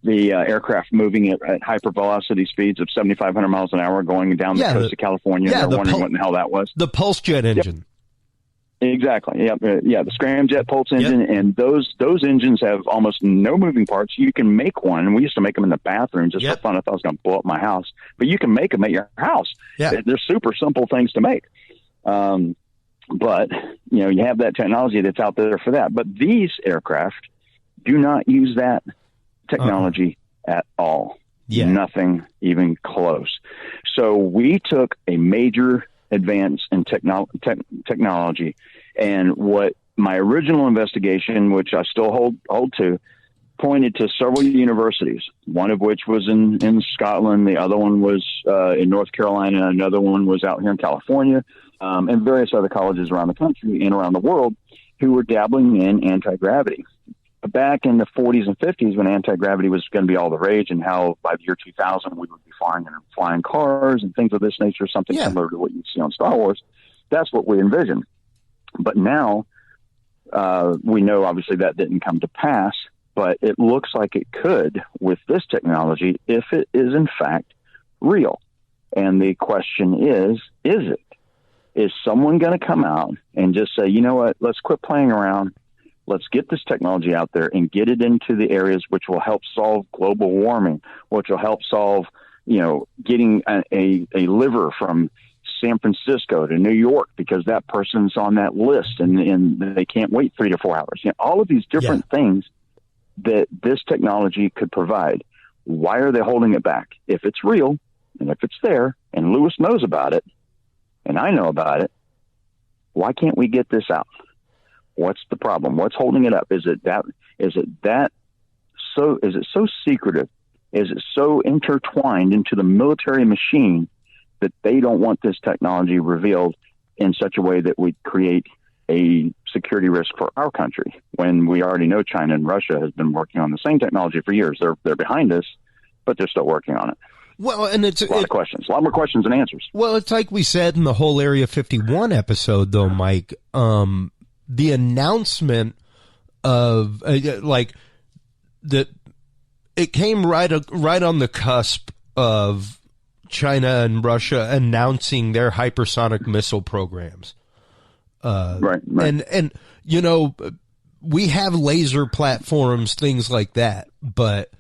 the aircraft moving at hypervelocity speeds of 7,500 miles an hour going down the coast of California. And they're wondering what in the hell that was. The pulse jet engine. Exactly. Yeah, the scramjet pulse engine, and those engines have almost no moving parts. You can make one, and we used to make them in the bathroom just for fun. I thought I was going to blow up my house, but you can make them at your house. Yeah. They're super simple things to make. But you have that technology that's out there for that. But these aircraft do not use that technology at all. Yeah. Nothing even close. So we took a major advance in technology, and what my original investigation, which I still hold to, pointed to several universities, one of which was in Scotland, the other one was in North Carolina, another one was out here in California, and various other colleges around the country and around the world who were dabbling in anti-gravity. Back in the 40s and 50s, when anti-gravity was going to be all the rage, and how by the year 2000 we would be flying cars and things of this nature, something similar to what you see on Star Wars, that's what we envisioned. But now we know obviously that didn't come to pass, but it looks like it could with this technology if it is in fact real. And the question is it? Is someone going to come out and just say, you know what, let's quit playing around. Let's get this technology out there and get it into the areas which will help solve global warming, which will help solve, getting a liver from San Francisco to New York because that person's on that list and they can't wait 3 to 4 hours. All of these different things that this technology could provide. Why are they holding it back? If it's real and if it's there and Lewis knows about it and I know about it, why can't we get this out? What's the problem? What's holding it up? Is it so secretive? Is it so intertwined into the military machine that they don't want this technology revealed in such a way that would create a security risk for our country, when we already know China and Russia has been working on the same technology for years? They're behind us, but they're still working on it. Well, and it's a lot more questions than answers. Well, it's like we said in the whole Area 51 episode, though, Mike. The announcement of it came right on the cusp of China and Russia announcing their hypersonic missile programs. Right. And we have laser platforms, things like that, but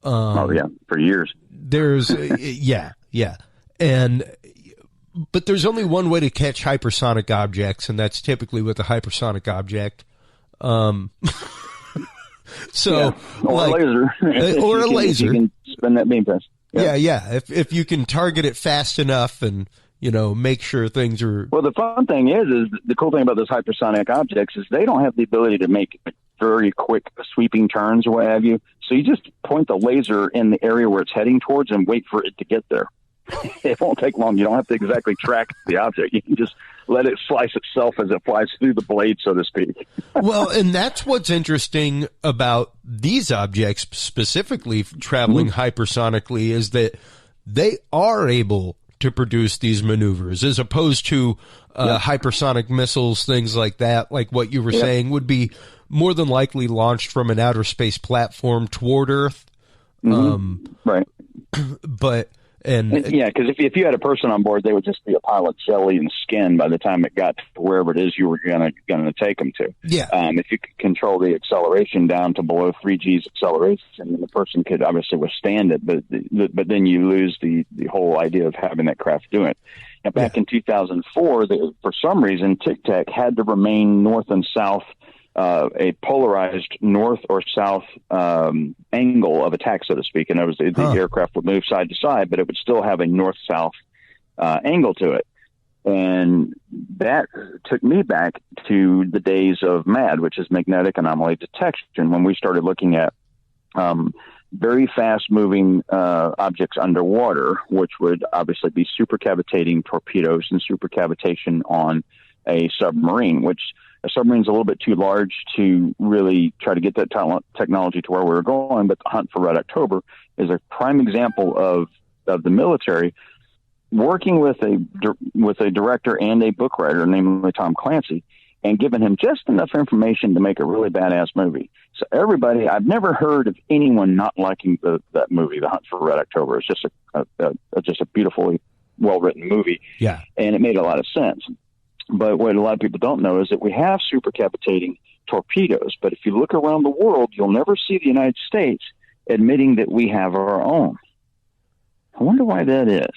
for years. There's but there's only one way to catch hypersonic objects, and that's typically with a hypersonic object. Or a laser. Or a laser. You can spin that beam test. Yeah. If you can target it fast enough and, make sure things are... Well, the fun thing is the cool thing about those hypersonic objects is they don't have the ability to make very quick sweeping turns or what have you. So you just point the laser in the area where it's heading towards and wait for it to get there. It won't take long. You don't have to exactly track the object. You can just let it slice itself as it flies through the blade, so to speak. Well, and that's what's interesting about these objects, specifically traveling hypersonically, is that they are able to produce these maneuvers, as opposed to hypersonic missiles, things like that, like what you were saying, would be more than likely launched from an outer space platform toward Earth. Right. But... because if you had a person on board, they would just be a pile of jelly and skin by the time it got to wherever it is you were going to take them to. Yeah. If you could control the acceleration down to below 3 G's acceleration, then the person could obviously withstand it, but then you lose the whole idea of having that craft do it. Now, back in 2004, for some reason, Tic-Tac had to remain north and south, a polarized north or south angle of attack, so to speak. And the aircraft would move side to side, but it would still have a north-south angle to it. And that took me back to the days of MAD, which is magnetic anomaly detection, when we started looking at very fast-moving objects underwater, which would obviously be supercavitating torpedoes and supercavitation on a submarine, which a submarine's a little bit too large to really try to get that technology to where we were going, but the Hunt for Red October is a prime example of the military working with a director and a book writer, namely Tom Clancy, and giving him just enough information to make a really badass movie. So everybody, I've never heard of anyone not liking that movie, The Hunt for Red October. It's just a beautifully well-written movie. Yeah. And it made a lot of sense. But what a lot of people don't know is that we have supercavitating torpedoes. But if you look around the world, you'll never see the United States admitting that we have our own. I wonder why that is.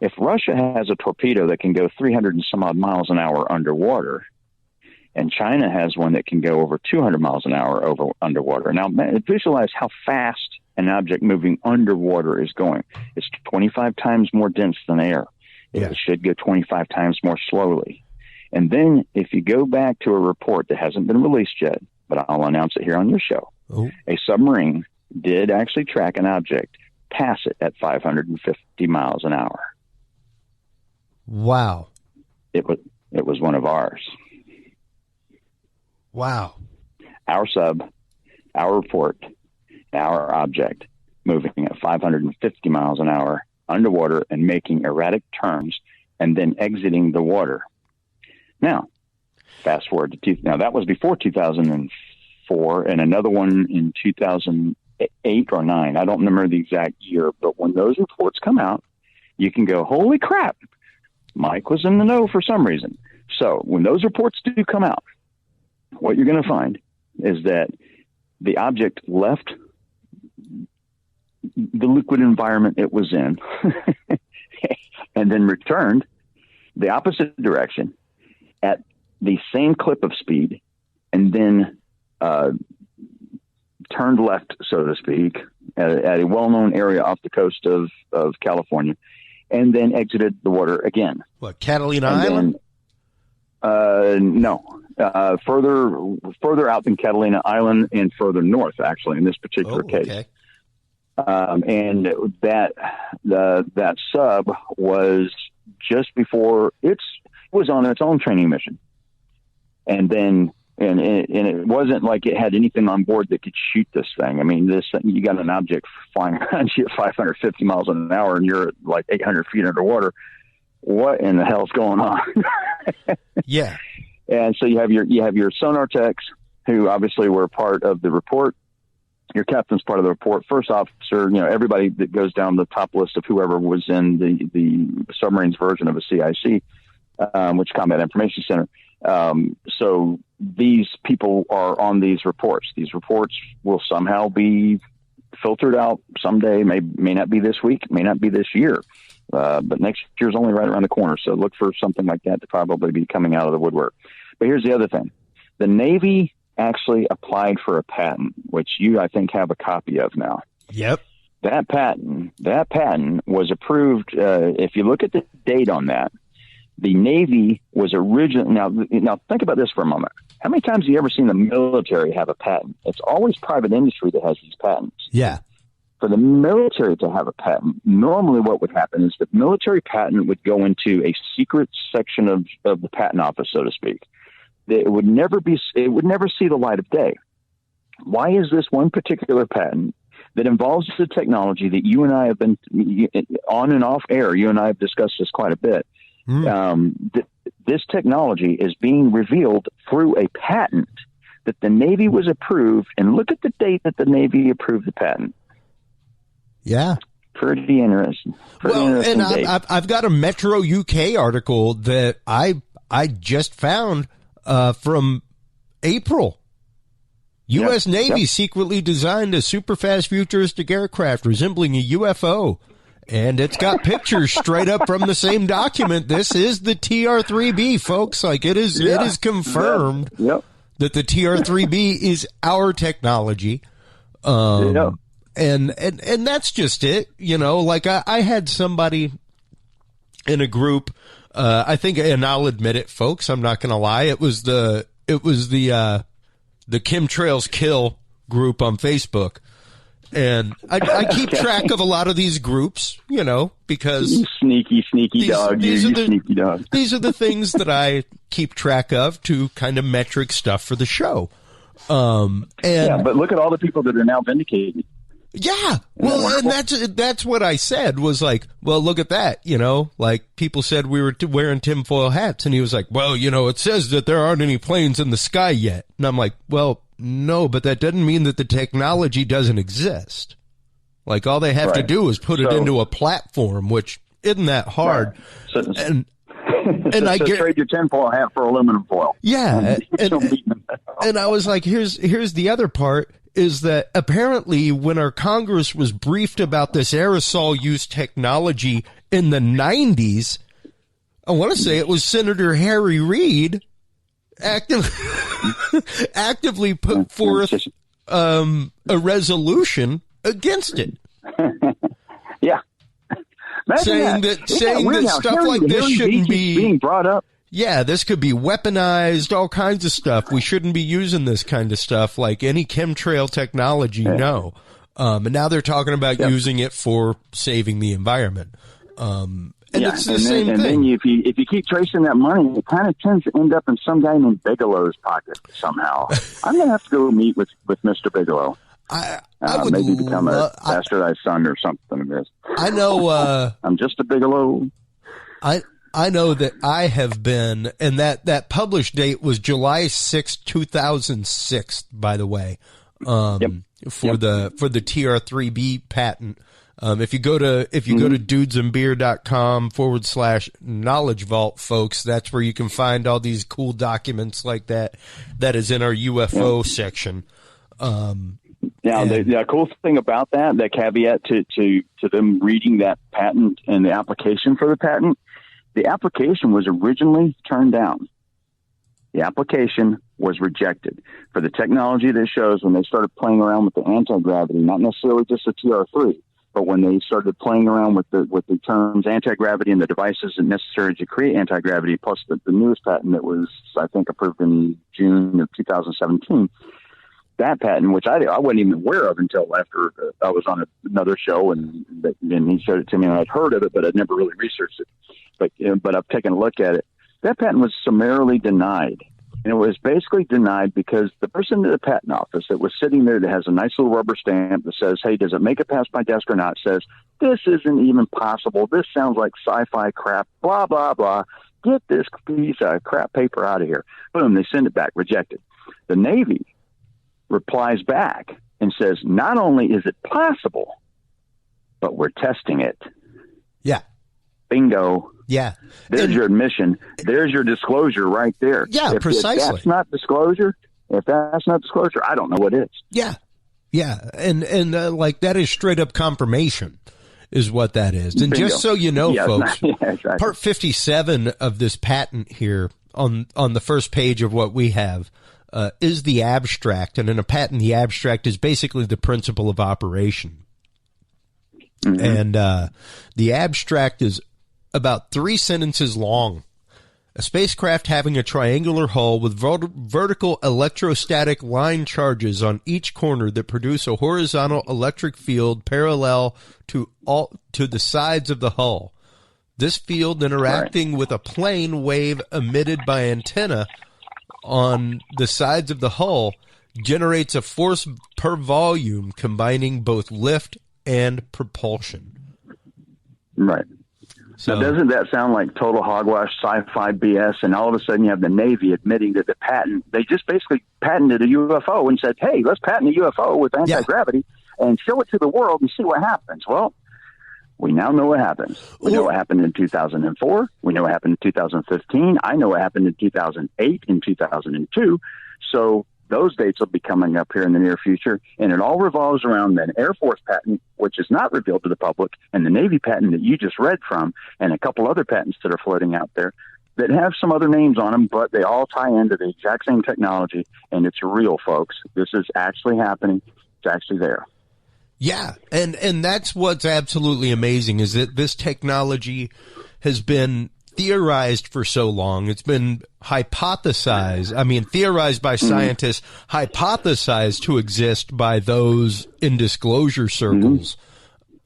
If Russia has a torpedo that can go 300 and some odd miles an hour underwater, and China has one that can go over 200 miles an hour underwater. Now, visualize how fast an object moving underwater is going. It's 25 times more dense than air. It should go 25 times more slowly. And then if you go back to a report that hasn't been released yet, but I'll announce it here on your show, a submarine did actually track an object, pass it at 550 miles an hour. Wow. It was one of ours. Wow. Our sub, our report, our object moving at 550 miles an hour underwater and making erratic turns and then exiting the water. Now, fast forward to now that was before 2004, and another one in 2008 or 9. I don't remember the exact year, but when those reports come out, you can go, holy crap, Mike was in the know for some reason. So when those reports do come out, what you're going to find is that the object left the liquid environment it was in and then returned the opposite direction at the same clip of speed, and then turned left, so to speak, at a well-known area off the coast of California, and then exited the water again. What, Catalina Island? No. Further out than Catalina Island and further north, actually, in this particular case. Okay. And that sub was just before it was on its own training mission. And then, and it wasn't like it had anything on board that could shoot this thing. I mean, you got an object flying around you at 550 miles an hour and you're at like 800 feet underwater. What in the hell's going on? Yeah. And so you have your sonar techs, who obviously were part of the report. Your captain's part of the report. First officer, everybody that goes down the top list of whoever was in the submarine's version of a CIC, which Combat Information Center. So these people are on these reports. These reports will somehow be filtered out someday. May not be this week, may not be this year. But next year's only right around the corner. So look for something like that to probably be coming out of the woodwork. But here's the other thing. The Navy actually applied for a patent, which you, I think, have a copy of now. Yep. That patent was approved. If you look at the date on that, the Navy was originally, now think about this for a moment. How many times have you ever seen the military have a patent? It's always private industry that has these patents. Yeah. For the military to have a patent, normally what would happen is the military patent would go into a secret section of the patent office, so to speak. It would never see the light of day. Why is this one particular patent that involves the technology that you and I have been on and off air? You and I have discussed this quite a bit. This technology is being revealed through a patent that the Navy was approved. And look at the date that the Navy approved the patent. Yeah. Pretty interesting. And I've got a Metro UK article that I just found from April. U.S. Navy secretly designed a super-fast futuristic aircraft resembling a UFO. And it's got pictures straight up from the same document. This is the TR-3B, folks. Like, it is confirmed that the TR-3B is our technology. And that's just it. Like I had somebody in a group, I think, and I'll admit it, folks, I'm not going to lie. It was the Chemtrails Kill group on Facebook. And I keep track of a lot of these groups, because you sneaky dog. Sneaky dog. These are the things that I keep track of to kind of metric stuff for the show. But look at all the people that are now vindicated. Yeah. Well, and that's what I said was like, well, look at that, like people said we were wearing tinfoil hats, and he was like, well, it says that there aren't any planes in the sky yet. And I'm like, well, no, but that doesn't mean that the technology doesn't exist. Like all they have to do is put it into a platform, which isn't that hard. Right. And I trade your tinfoil hat for aluminum foil. Yeah. And I was like, here's the other part. Is that apparently when our Congress was briefed about this aerosol use technology in the 90s, I want to say it was Senator Harry Reid actively put forth a resolution against it. Yeah. Saying that stuff like this shouldn't be being brought up. Yeah, this could be weaponized, all kinds of stuff. We shouldn't be using this kind of stuff, like any chemtrail technology, no. And now they're talking about using it for saving the environment. It's the same thing. And then if you keep tracing that money, it kind of tends to end up in some guy named Bigelow's pocket somehow. I'm going to have to go meet with Mr. Bigelow. I would maybe become a bastardized son or something of this. I know. I'm just a Bigelow. I know that I have been, and that published date was July 6, 2006, by the way, for the TR-3B patent. If you go to dudesandbeer.com/knowledge vault, folks, that's where you can find all these cool documents like that. That is in our UFO section. Now, the cool thing about that caveat to them reading that patent and the application for the patent, the application was originally turned down. The application was rejected for the technology that shows when they started playing around with the anti-gravity, not necessarily just the TR3, but when they started playing around with the terms anti-gravity and the devices necessary to create anti-gravity, plus the newest patent that was, I think, approved in June of 2017. That patent, which I wasn't even aware of until after I was on another show and he showed it to me, and I'd heard of it, but I'd never really researched it. But I've taken a look at it. That patent was summarily denied. And it was basically denied because the person at the patent office that was sitting there that has a nice little rubber stamp that says, hey, does it make it past my desk or not, says, this isn't even possible. This sounds like sci-fi crap, blah, blah, blah. Get this piece of crap paper out of here. Boom, they send it back, rejected. The Navy replies back and says, not only is it possible, but we're testing it. Yeah. Bingo. Yeah. There's your admission. There's your disclosure right there. Yeah, precisely. If that's not disclosure, I don't know what is. Yeah. Yeah. And like that is straight up confirmation is what that is. And Bingo. Just so you know, folks, exactly. Part 57 of this patent here on the first page of what we have is the abstract. And in a patent, the abstract is basically the principle of operation. Mm-hmm. And the abstract is about 3 sentences long. A spacecraft having a triangular hull with vertical electrostatic line charges on each corner that produce a horizontal electric field parallel to the sides of the hull. This field interacting with a plane wave emitted by antenna on the sides of the hull generates a force per volume combining both lift and propulsion. Right. So now, doesn't that sound like total hogwash sci-fi BS? And all of a sudden you have the Navy admitting that the patent, they just basically patented a UFO and said, hey, let's patent a UFO with anti-gravity and show it to the world and see what happens. Well, we now know what happens. We know what happened in 2004. We know what happened in 2015. I know what happened in 2008 and 2002. So those dates will be coming up here in the near future, and it all revolves around an Air Force patent, which is not revealed to the public, and the Navy patent that you just read from, and a couple other patents that are floating out there that have some other names on them, but they all tie into the exact same technology, and it's real, folks. This is actually happening. It's actually there. Yeah, and that's what's absolutely amazing is that this technology has been theorized for so long. It's been hypothesized. I mean, theorized by scientists, hypothesized to exist by those in disclosure circles.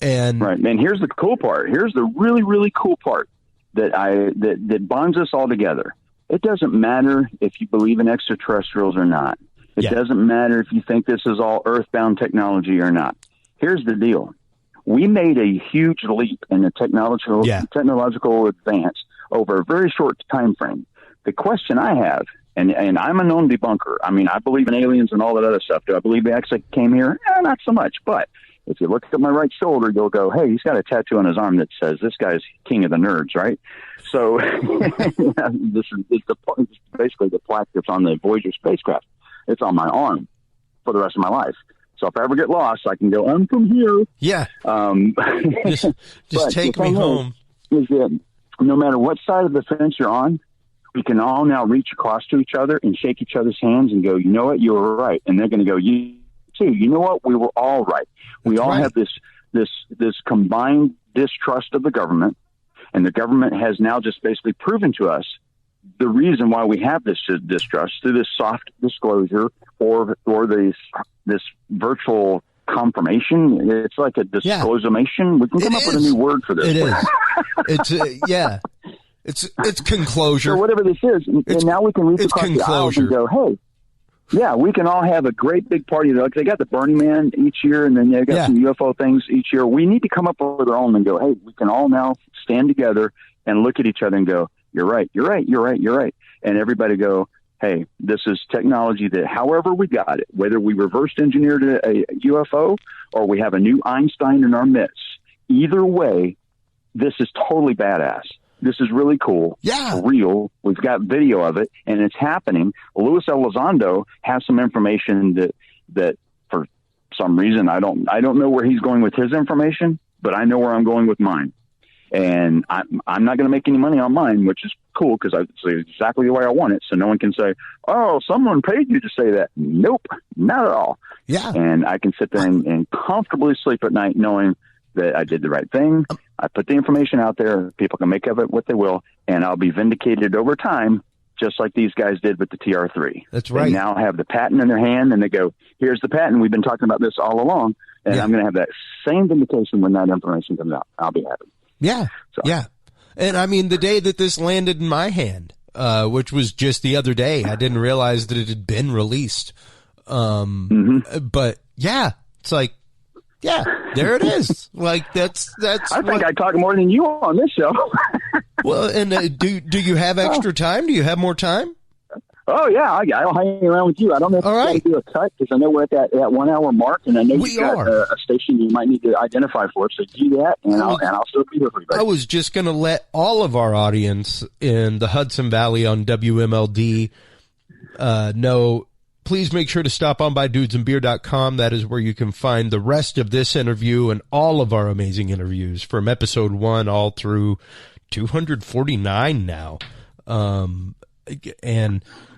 And right. And here's the cool part. Here's the really, really cool part that bonds us all together. It doesn't matter if you believe in extraterrestrials or not. It doesn't matter if you think this is all earthbound technology or not. Here's the deal. We made a huge leap in the technological advance over a very short time frame. The question I have, and I'm a known debunker. I mean, I believe in aliens and all that other stuff. Do I believe they actually came here? Not so much. But if you look at my right shoulder, you'll go, hey, he's got a tattoo on his arm that says this guy's king of the nerds, right? So this is basically the plaque that's on the Voyager spacecraft. It's on my arm for the rest of my life. So if I ever get lost, I can go, I'm from here. Yeah. Just take me home. Is that no matter what side of the fence you're on, we can all now reach across to each other and shake each other's hands and go, you know what, you were right. And they're going to go, you too. You know what, we were all right. We all have this combined distrust of the government, and the government has now just basically proven to us the reason why we have this distrust through this soft disclosure or this virtual confirmation. It's like a disclosamation. We can come up with a new word for this. It is. It's It's conclosure. Or whatever this is. And now we can reach across the aisles and go, hey, yeah, we can all have a great big party. Like they got the Burning Man each year, and then they got some UFO things each year. We need to come up with our own and go, hey, we can all now stand together and look at each other and go, you're right, you're right, you're right, you're right. And everybody go, hey, this is technology that however we got it, whether we reverse engineered a UFO or we have a new Einstein in our midst, either way, this is totally badass. This is really cool. Yeah. Real. We've got video of it, and it's happening. Luis Elizando has some information that for some reason I don't know where he's going with his information, but I know where I'm going with mine. And I'm not going to make any money on mine, which is cool because I say exactly the way I want it. So no one can say, oh, someone paid you to say that. Nope, not at all. Yeah. And I can sit there and comfortably sleep at night knowing that I did the right thing. I put the information out there. People can make of it what they will, and I'll be vindicated over time, just like these guys did with the TR3. That's right. They now have the patent in their hand, and they go, here's the patent. We've been talking about this all along, and I'm going to have that same vindication when that information comes out. I'll be happy. Yeah, yeah. And I mean, the day that this landed in my hand, which was just the other day, I didn't realize that it had been released. But yeah, it's like, yeah, there it is. Like that's. I think I talk more than you on this show. Well, and do you have extra time? Do you have more time? Oh yeah, I'll hang around with you. I don't know if you got to do a cut because I know we're at that 1 hour mark, and I know you've got a station you might need to identify for it. So do that, and I'll still be here for you. I was just going to let all of our audience in the Hudson Valley on WMLD know. Please make sure to stop on by dudesandbeer.com. That is where you can find the rest of this interview and all of our amazing interviews from episode 1 all through 249 now. And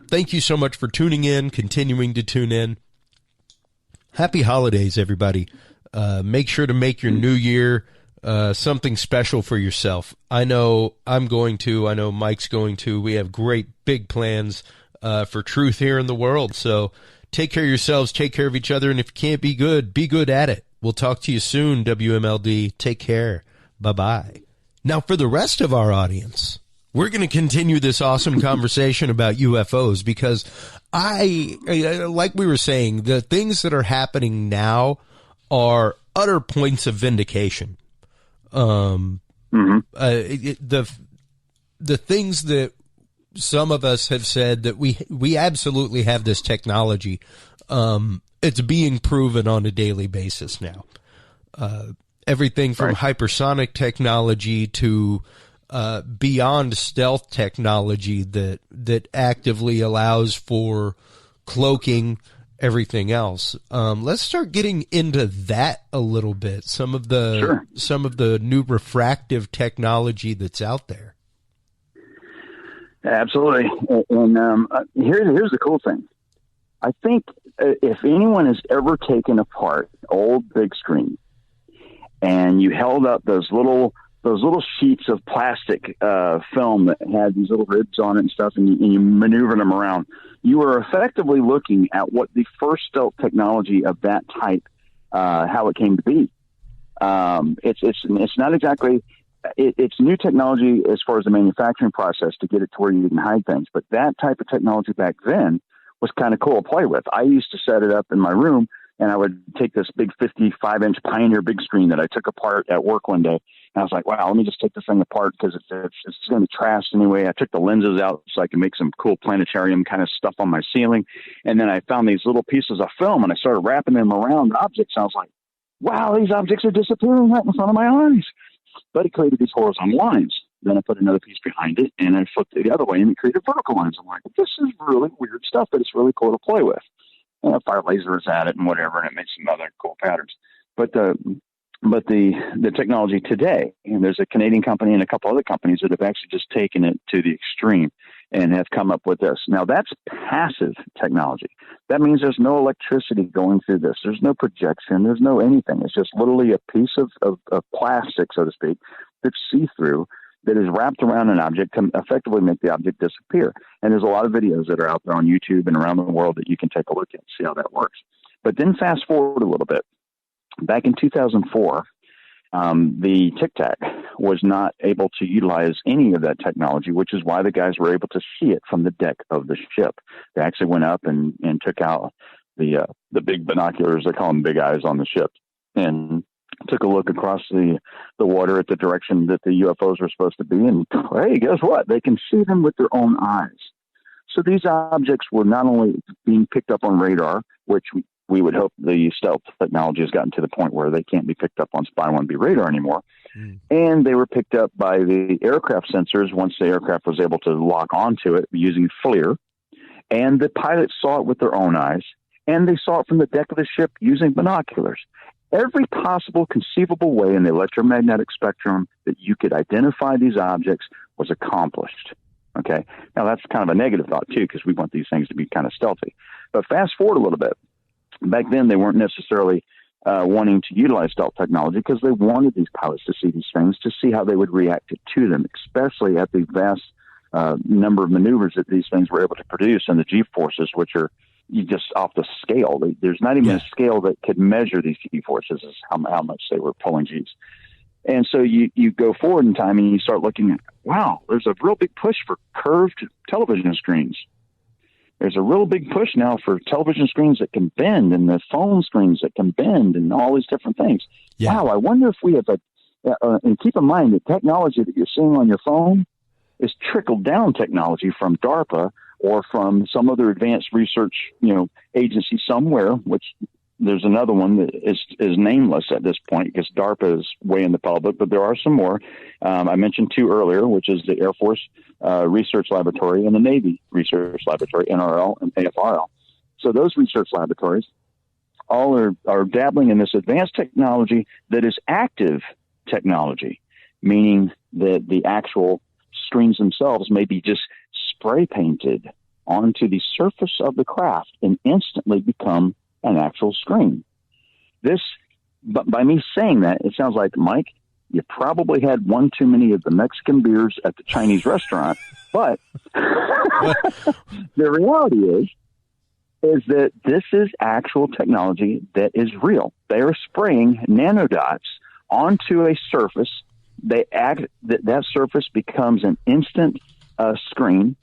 thank you so much for tuning in, continuing to tune in. Happy holidays, everybody. Make sure to make your new year something special for yourself. I know I'm going to. I know Mike's going to. We have great big plans for truth here in the world. So take care of yourselves, take care of each other, and if you can't be good at it. We'll talk to you soon, WMLD. Take care. Bye-bye. Now, for the rest of our audience, we're going to continue this awesome conversation about UFOs because like we were saying, the things that are happening now are utter points of vindication. The things that some of us have said that we absolutely have this technology. It's being proven on a daily basis now. Everything from hypersonic technology to beyond stealth technology that actively allows for cloaking, everything else. Let's start getting into that a little bit. Some of the new refractive technology that's out there. Absolutely. And here's the cool thing. I think if anyone has ever taken apart old big screen and you held up those little sheets of plastic film that had these little ribs on it and stuff, and you maneuvered them around, you were effectively looking at what the first stealth technology of that type, how it came to be. It's not exactly. It's new technology as far as the manufacturing process to get it to where you can hide things. But that type of technology back then was kind of cool to play with. I used to set it up in my room, and I would take this big 55-inch Pioneer big screen that I took apart at work one day. And I was like, wow, let me just take this thing apart because it's going to be trashed anyway. I took the lenses out so I could make some cool planetarium kind of stuff on my ceiling. And then I found these little pieces of film, and I started wrapping them around objects. I was like, wow, these objects are disappearing right in front of my eyes. But it created these horizontal lines. Then I put another piece behind it, and I flipped it the other way, and it created vertical lines. I'm like, this is really weird stuff, but it's really cool to play with. And I fire lasers at it and whatever, and it makes some other cool patterns. But the technology today, and there's a Canadian company and a couple other companies that have actually just taken it to the extreme and have come up with this. Now, that's passive technology. That means there's no electricity going through this. There's no projection. There's no anything. It's just literally a piece of plastic, so to speak, that's see-through, that is wrapped around an object to effectively make the object disappear. And there's a lot of videos that are out there on YouTube and around the world that you can take a look at and see how that works. But then fast forward a little bit. Back in 2004, the Tic-Tac was not able to utilize any of that technology, which is why the guys were able to see it from the deck of the ship. They actually went up and took out the big binoculars, they call them big eyes on the ship, and took a look across the water at the direction that the UFOs were supposed to be. And hey, guess what? They can see them with their own eyes. So these objects were not only being picked up on radar, which we would hope the stealth technology has gotten to the point where they can't be picked up on Spy-1B radar anymore. And they were picked up by the aircraft sensors once the aircraft was able to lock onto it using FLIR. And the pilots saw it with their own eyes, and they saw it from the deck of the ship using binoculars. Every possible conceivable way in the electromagnetic spectrum that you could identify these objects was accomplished. Okay. Now that's kind of a negative thought too, because we want these things to be kind of stealthy. But fast forward a little bit. Back then, they weren't necessarily wanting to utilize stealth technology because they wanted these pilots to see these things to see how they would react to them, especially at the vast number of maneuvers that these things were able to produce and the G-forces, which are just off the scale. There's not even a scale that could measure these G-forces as how much they were pulling Gs. And so you go forward in time and you start looking at, wow, there's a real big push for curved television screens. There's a real big push now for television screens that can bend and the phone screens that can bend and all these different things. Yeah. Wow, I wonder if we have and keep in mind that technology that you're seeing on your phone is trickled down technology from DARPA or from some other advanced research, agency somewhere, which there's another one that is nameless at this point because DARPA is way in the public, but there are some more. I mentioned two earlier, which is the Air Force Research Laboratory and the Navy Research Laboratory, NRL and AFRL. So those research laboratories all are dabbling in this advanced technology that is active technology, meaning that the actual screens themselves may be just spray painted onto the surface of the craft and instantly become an actual screen. But by me saying that, it sounds like, Mike, you probably had one too many of the Mexican beers at the Chinese restaurant. But the reality is that this is actual technology that is real. They are spraying nanodots onto a surface. That surface becomes an instant screen,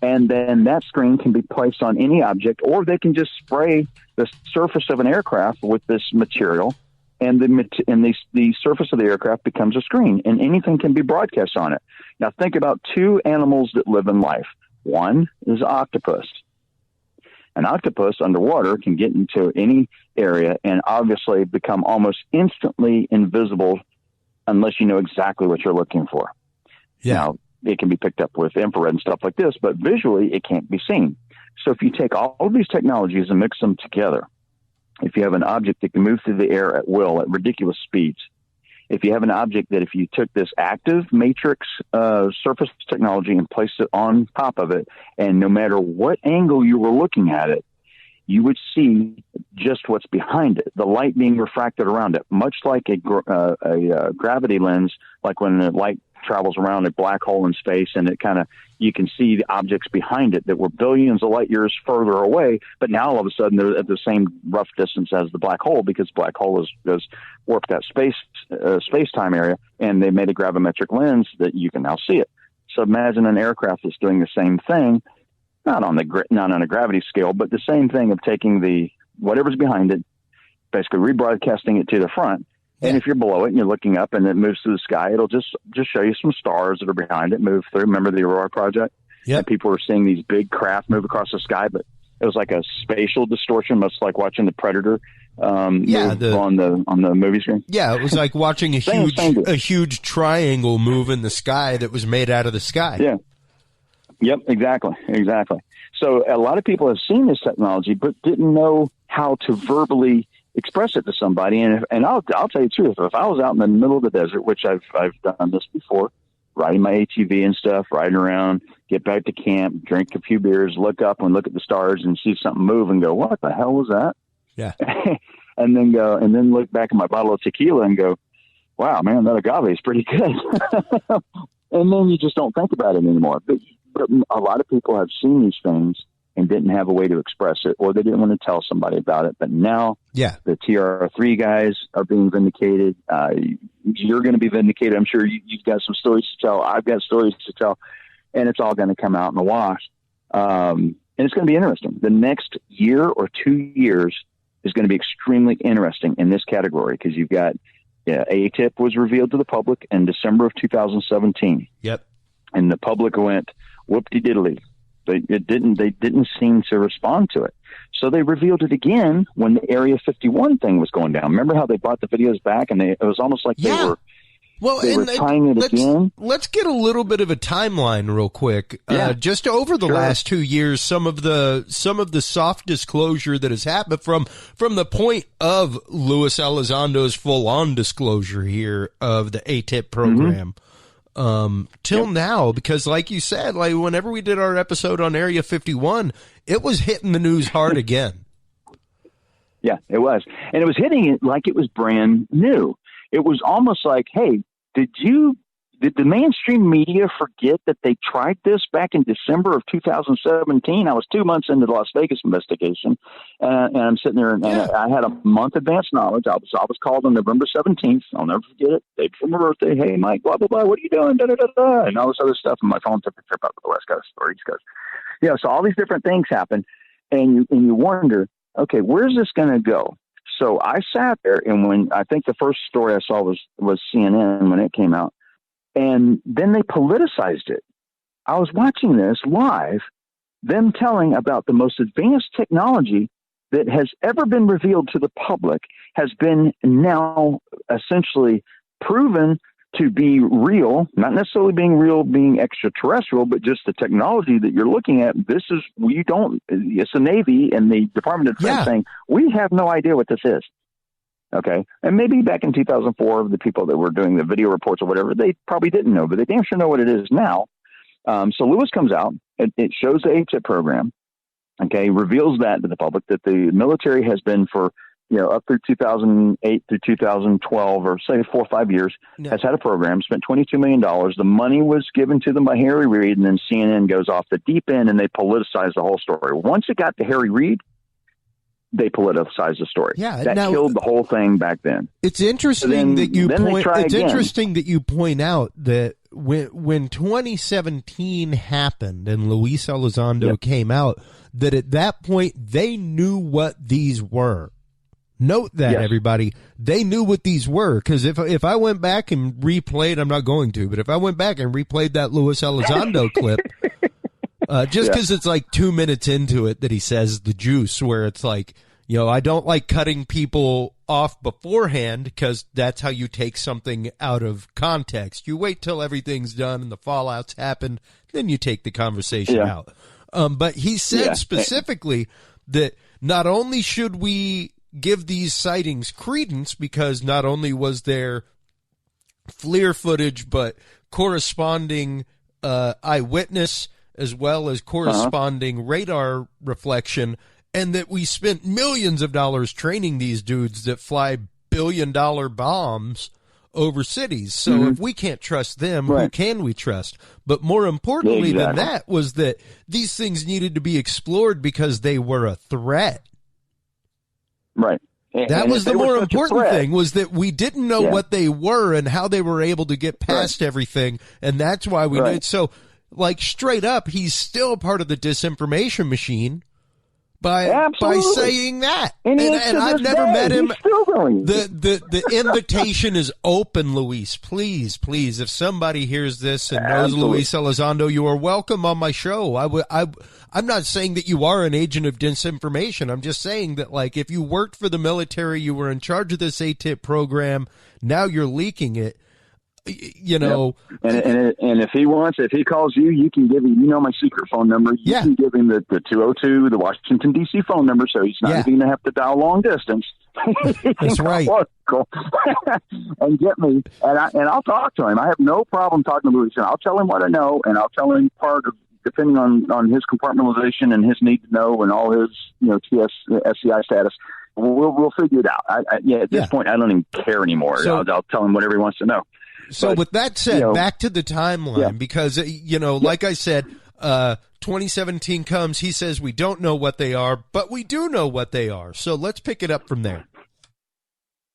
and then that screen can be placed on any object, or they can just spray the surface of an aircraft with this material, and the surface of the aircraft becomes a screen, and anything can be broadcast on it. Now, think about two animals that live in life. One is an octopus. An octopus underwater can get into any area and obviously become almost instantly invisible unless you know exactly what you're looking for. Yeah. Now, it can be picked up with infrared and stuff like this, but visually it can't be seen. So if you take all of these technologies and mix them together, if you have an object that can move through the air at will at ridiculous speeds, if you have an object that if you took this active matrix surface technology and placed it on top of it, and no matter what angle you were looking at it, you would see just what's behind it, the light being refracted around it, much like a gravity lens, like when the light travels around a black hole in space, and you can see the objects behind it that were billions of light years further away, but now all of a sudden they're at the same rough distance as the black hole because the black hole has warped that space-time area, and they made a gravimetric lens that you can now see it. So imagine an aircraft that's doing the same thing, not on a gravity scale, but the same thing of taking whatever's behind it, basically rebroadcasting it to the front. And if you're below it and you're looking up and it moves through the sky, it'll just show you some stars that are behind it move through. Remember the Aurora project? Yeah. People were seeing these big craft move across the sky, but it was like a spatial distortion, much like watching the Predator on the movie screen. Yeah, it was like watching a huge triangle move in the sky that was made out of the sky. Yeah. Yep, exactly. So a lot of people have seen this technology, but didn't know how to verbally express it to somebody. And I'll tell you the truth. If I was out in the middle of the desert, which I've done this before, riding my ATV and stuff, riding around, get back to camp, drink a few beers, look up and look at the stars and see something move and go, what the hell was that? Yeah. and then look back at my bottle of tequila and go, wow, man, that agave is pretty good. And then you just don't think about it anymore. But a lot of people have seen these things and didn't have a way to express it, or they didn't want to tell somebody about it. But now the TR3 guys are being vindicated. You're going to be vindicated. I'm sure you've got some stories to tell. I've got stories to tell, and it's all going to come out in the wash. And it's going to be interesting. The next year or 2 years is going to be extremely interesting in this category because you've got AATIP was revealed to the public in December of 2017. Yep. And the public went, whoop-de-diddly. They didn't seem to respond to it. So they revealed it again when the Area 51 thing was going down. Remember how they brought the videos back, and it was almost like they were trying it again. Let's get a little bit of a timeline real quick. Just over the last 2 years, some of the soft disclosure that has happened from the point of Luis Elizando's full-on disclosure here of the AATIP program. Till now, because like you said, like whenever we did our episode on Area 51, it was hitting the news hard again. Yeah, it was. And it was hitting it like it was brand new. It was almost like, hey, did the mainstream media forget that they tried this back in December of 2017? I was 2 months into the Las Vegas investigation, and I'm sitting there, and I had a month advance knowledge. I was called on November 17th. I'll never forget it. Day before my birthday. Hey, Mike, blah, blah, blah. What are you doing? Da, da, da, da. And all this other stuff. And my phone took a trip out to the West Coast or East Coast. Yeah, so all these different things happen, and you wonder, okay, where's this going to go? So I sat there, and when I think the first story I saw was CNN when it came out, and then they politicized it. I was watching this live, them telling about the most advanced technology that has ever been revealed to the public has been now essentially proven to be real, not necessarily being real, being extraterrestrial, but just the technology that you're looking at. It's the Navy and the Department of Defense saying, we have no idea what this is. Okay. And maybe back in 2004, the people that were doing the video reports or whatever, they probably didn't know, but they damn sure know what it is now. So Lewis comes out, it shows the AATIP program, okay, reveals that to the public, that the military has been for, up through 2008 through 2012, or say 4 or 5 years, has had a program, spent $22 million. The money was given to them by Harry Reid, and then CNN goes off the deep end and they politicize the whole story. Once it got to Harry Reid, they politicized the story. Yeah, that killed the whole thing back then. It's interesting that you point. It's interesting that you point out that when 2017 happened and Luis Elizando came out, that at that point they knew what these were. Note that, everybody, they knew what these were, because if I went back and replayed, I'm not going to, but if I went back and replayed that Luis Elizando clip, just because it's like 2 minutes into it that he says the juice, where it's like, I don't like cutting people off beforehand because that's how you take something out of context. You wait till everything's done and the fallouts happen, then you take the conversation out. But he said specifically that not only should we give these sightings credence, because not only was there FLIR footage, but corresponding eyewitness as well as corresponding radar reflection, and that we spent millions of dollars training these dudes that fly billion-dollar bombs over cities. So if we can't trust them, who can we trust? But more importantly than that was that these things needed to be explored because they were a threat. Right. That was the more important thing, was that we didn't know what they were and how they were able to get past everything, and that's why we did. So, like, straight up, he's still part of the disinformation machine by saying that. And I've never met him. The invitation is open, Luis. Please, if somebody hears this and knows Luis Elizando, you are welcome on my show. I'm not saying that you are an agent of disinformation. I'm just saying that, like, if you worked for the military, you were in charge of this AATIP program, now you're leaking it. And if he calls you, you can give him, my secret phone number. You can give him the 202, the Washington D.C. phone number, so he's not even going to have to dial long distance. That's right. And get me, and I'll talk to him. I have no problem talking to Luis. I'll tell him what I know, and I'll tell him part of, depending on his compartmentalization and his need to know and all his SCI status. We'll figure it out. At this point, I don't even care anymore. So, I'll tell him whatever he wants to know. So with that said, back to the timeline, because, like I said, 2017 comes, he says we don't know what they are, but we do know what they are. So let's pick it up from there.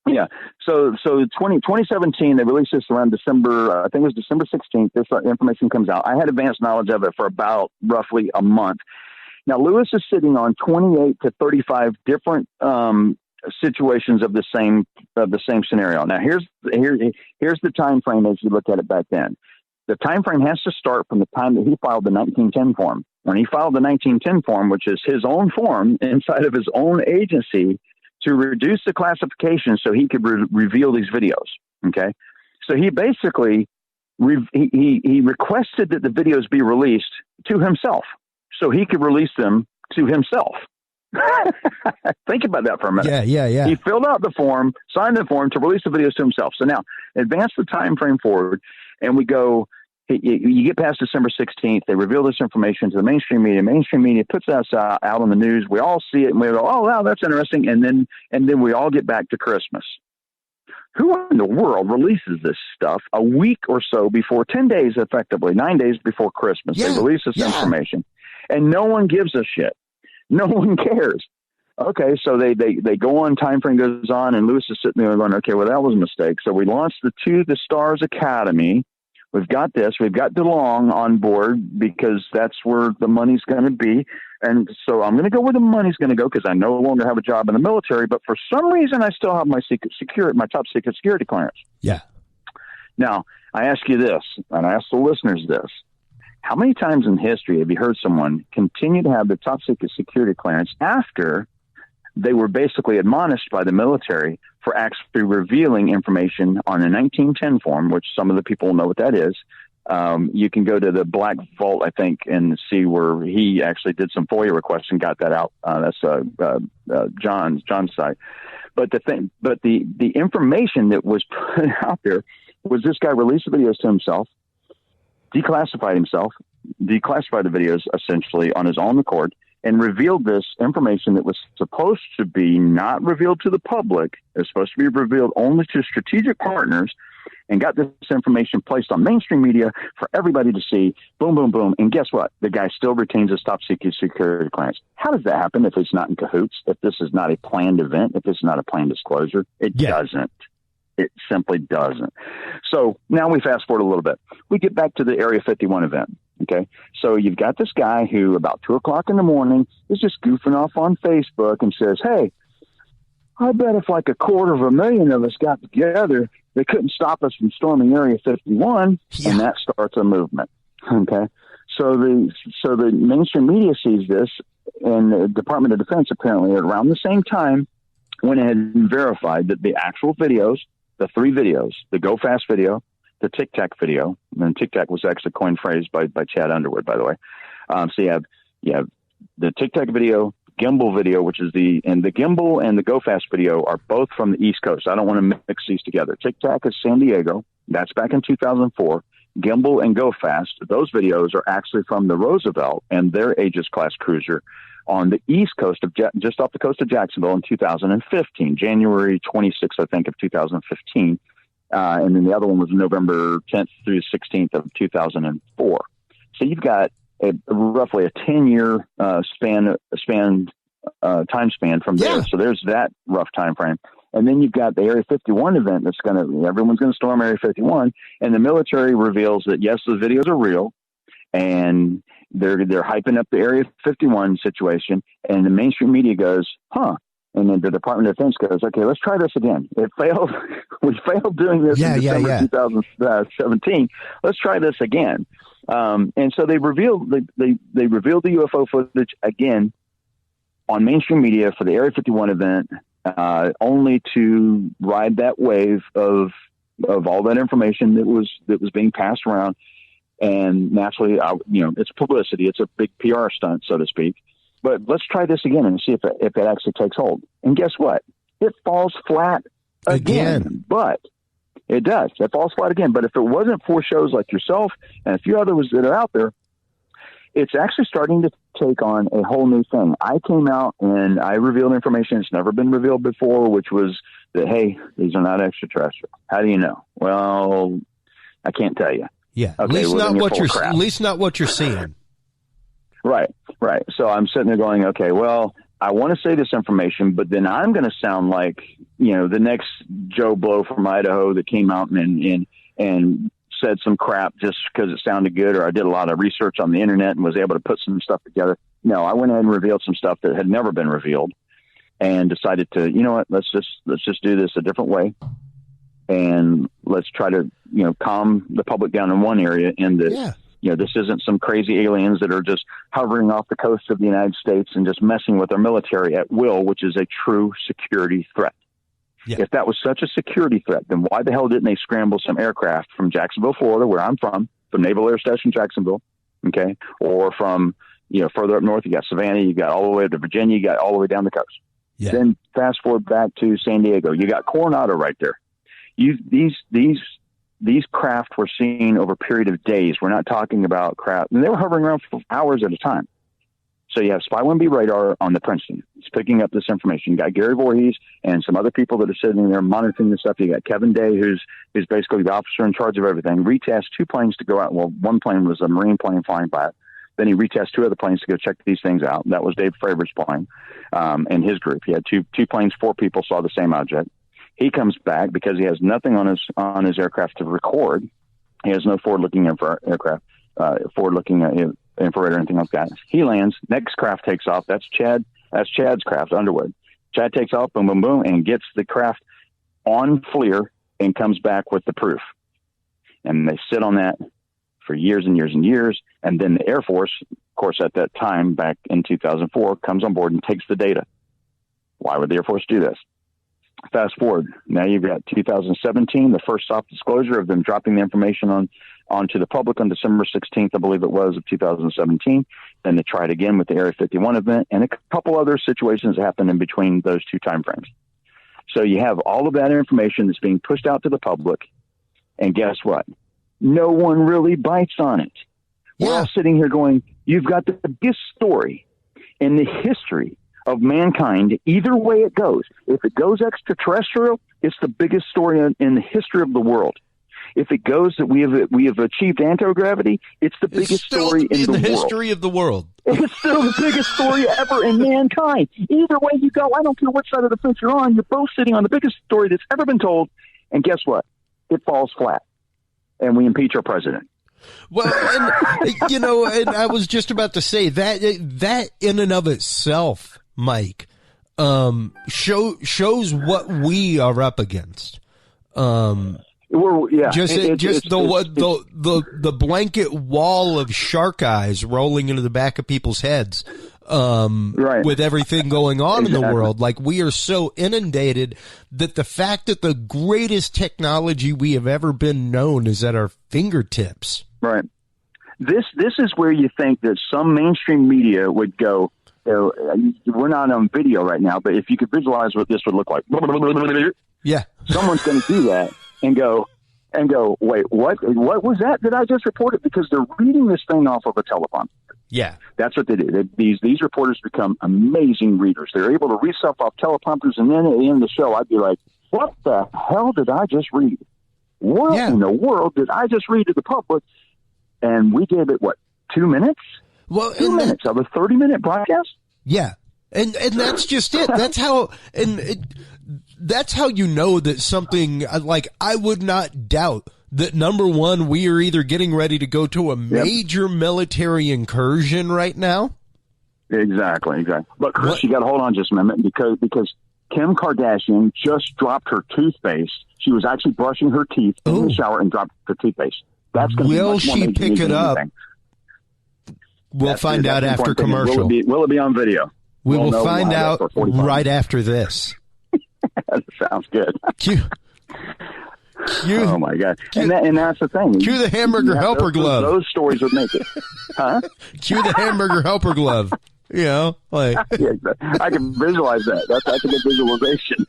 Yeah. So 2017, they released this around December, I think it was December 16th, this information comes out. I had advanced knowledge of it for about roughly a month. Now, Lewis is sitting on 28 to 35 different situations of the same scenario. Now, here's the time frame as you look at it back then. The time frame has to start from the time that he filed the 1910 form. when he filed the 1910 form, which is his own form inside of his own agency, to reduce the classification so he could reveal these videos. Okay. So he basically, he requested that the videos be released to himself so he could release them to himself. Think about that for a minute. Yeah. He filled out the form, signed the form to release the videos to himself. So now advance the time frame forward, and we go, you get past December 16th, they reveal this information to the mainstream media. Mainstream media puts us out on the news. We all see it and we go, oh, wow, that's interesting. And then we all get back to Christmas. Who in the world releases this stuff a week or so before, 10 days effectively, 9 days before Christmas? They release this information and no one gives a shit. No one cares. Okay, so they go on, time frame goes on, and Luis is sitting there going, okay, well, that was a mistake. So we launched the Stars Academy. We've got this. We've got DeLong on board because that's where the money's going to be. And so I'm going to go where the money's going to go because I no longer have a job in the military. But for some reason, I still have my top secret security clearance. Yeah. Now, I ask you this, and I ask the listeners this. How many times in history have you heard someone continue to have the top secret security clearance after they were basically admonished by the military for actually revealing information on a 1910 form, which some of the people know what that is? You can go to the Black Vault, I think, and see where he actually did some FOIA requests and got that out. That's John's site. But the information that was put out there was this guy released the videos to himself, declassified the videos essentially on his own accord, and revealed this information that was supposed to be not revealed to the public. It was supposed to be revealed only to strategic partners, and got this information placed on mainstream media for everybody to see. Boom, boom, boom. And guess what? The guy still retains his top secret security clearance. How does that happen if it's not in cahoots, if this is not a planned event, if it's not a planned disclosure? It doesn't. It simply doesn't. So now we fast forward a little bit. We get back to the Area 51 event. Okay. So you've got this guy who about 2:00 in the morning is just goofing off on Facebook and says, hey, I bet if like 250,000 of us got together, they couldn't stop us from storming Area 51. Yeah. And that starts a movement. Okay. So the mainstream media sees this, and the Department of Defense apparently at around the same time went ahead and verified that the actual videos, the 3 videos, the Go Fast video, the Tic-Tac video, and Tic-Tac was actually coined phrase by Chad Underwood, by the way. So you have the Tic-Tac video, Gimbal video, which is the Gimbal and the Go Fast video are both from the East Coast. I don't want to mix these together. Tic-Tac is San Diego. That's back in 2004. Gimbal and Go Fast, those videos are actually from the Roosevelt and their Aegis class cruiser on the East Coast of just off the coast of Jacksonville in 2015, January 26th, I think, of 2015. And then the other one was November 10th through 16th of 2004. So you've got roughly a 10-year time span from there. So there's that rough time frame. And then you've got the Area 51 event everyone's going to storm Area 51. And the military reveals that, yes, the videos are real. And they're hyping up the Area 51 situation. And the mainstream media goes, huh. And then the Department of Defense goes, okay, let's try this again. It failed. We failed doing this in December 2017. Let's try this again. And so they revealed the UFO footage again on mainstream media for the Area 51 event, only to ride that wave of all that information that was being passed around. And naturally, it's publicity. It's a big PR stunt, so to speak. But let's try this again and see if it actually takes hold. And guess what? It falls flat again. But it does. It falls flat again. But if it wasn't for shows like yourself and a few others that are out there, it's actually starting to take on a whole new thing. I came out and I revealed information that's never been revealed before, which was that, hey, these are not extraterrestrial. How do you know? Well, I can't tell you. Yeah. Okay, at least not what you're seeing. Right. So I'm sitting there going, okay, well, I want to say this information, but then I'm going to sound like, the next Joe Blow from Idaho that came out and said some crap just because it sounded good, or I did a lot of research on the internet and was able to put some stuff together. No, I went ahead and revealed some stuff that had never been revealed and decided to, you know what, let's just do this a different way. And let's try to, calm the public down in one area, and This isn't some crazy aliens that are just hovering off the coast of the United States and just messing with our military at will, which is a true security threat. Yeah. If that was such a security threat, then why the hell didn't they scramble some aircraft from Jacksonville, Florida, where I'm from Naval Air Station Jacksonville, okay, or from, further up north, you got Savannah, you got all the way to Virginia, you got all the way down the coast. Yeah. Then fast forward back to San Diego, you got Coronado right there. These craft were seen over a period of days. We're not talking about craft. And they were hovering around for hours at a time. So you have Spy 1B radar on the Princeton. It's picking up this information. You got Gary Voorhees and some other people that are sitting there monitoring this stuff. You got Kevin Day, who's basically the officer in charge of everything. Retasked 2 planes to go out. Well, one plane was a Marine plane flying by it. Then he retasked 2 other planes to go check these things out. That was Dave Fravor's plane and his group. He had two planes, 4 people saw the same object. He comes back because he has nothing on his aircraft to record. He has no forward-looking aircraft, infrared or anything like that. He lands. Next craft takes off. That's Chad's craft, Underwood. Chad takes off, boom, boom, boom, and gets the craft on FLIR and comes back with the proof. And they sit on that for years and years and years. And then the Air Force, of course, at that time, back in 2004, comes on board and takes the data. Why would the Air Force do this? Fast forward. Now you've got 2017, the first soft disclosure of them dropping the information onto the public on December 16th, I believe it was, of 2017. Then they tried again with the Area 51 event, and a couple other situations happened in between those 2 timeframes. So you have all of that information that's being pushed out to the public, and guess what? No one really bites on it. Yeah. We're all sitting here going, you've got the biggest story in the history of mankind, either way it goes. If it goes extraterrestrial, it's the biggest story in the history of the world. If it goes that we have achieved anti-gravity, it's the biggest story in the history of the world. It's still the biggest story ever in mankind. Either way you go, I don't care which side of the fence you're on, you're both sitting on the biggest story that's ever been told. And guess what? It falls flat. And we impeach our president. Well, and, and I was just about to say that in and of itself, Mike, shows what we are up against. The blanket wall of shark eyes rolling into the back of people's heads, right, with everything going on in the world. Like, we are so inundated that the fact that the greatest technology we have ever been known is at our fingertips. Right. This is where you think that some mainstream media would go, we're not on video right now, but if you could visualize what this would look like. Yeah. Someone's going to do that and go, wait, what was that I just reported? Because they're reading this thing off of a telephone. Yeah. That's what they do. These reporters become amazing readers. They're able to read stuff off teleprompters, and then at the end of the show, I'd be like, what the hell did I just read? What in the world did I just read to the public? And we gave it, 2 minutes? Well, 2 minutes of a 30-minute broadcast? Yeah. And that's just it. That's how, that's how you know that something, like, I would not doubt that, number one, we are either getting ready to go to a major military incursion right now. Exactly. But Chris, you got to hold on just a minute because Kim Kardashian just dropped her toothpaste. She was actually brushing her teeth in the shower and dropped her toothpaste. That's going to be much more she pick it up? We'll find out after commercial. Will it be on video? We will find out right after this. That sounds good. Cue. Oh my God! And that's the thing. Cue the hamburger helper glove. Those stories would make it. Huh? Cue the hamburger helper glove. I can visualize that. That's a good visualization.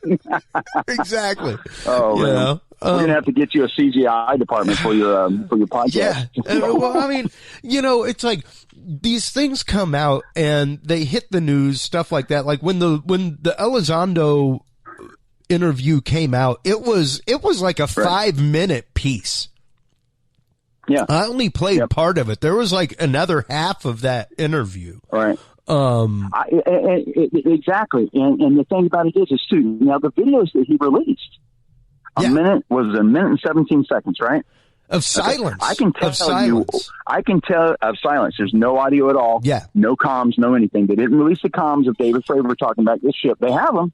Exactly. Oh man. We're gonna have to get you a CGI department for your podcast. Yeah. Well, I mean, it's like these things come out and they hit the news, stuff like that. Like when the Elizando interview came out, it was like a 5-minute piece. Yeah. I only played part of it. There was like another half of that interview. Right. Exactly. And the thing about it is too, now the videos that he released, a minute and 17 seconds, right? Of silence. I can tell of silence. There's no audio at all. Yeah. No comms, no anything. They didn't release the comms of David Fravor talking about this ship. They have them.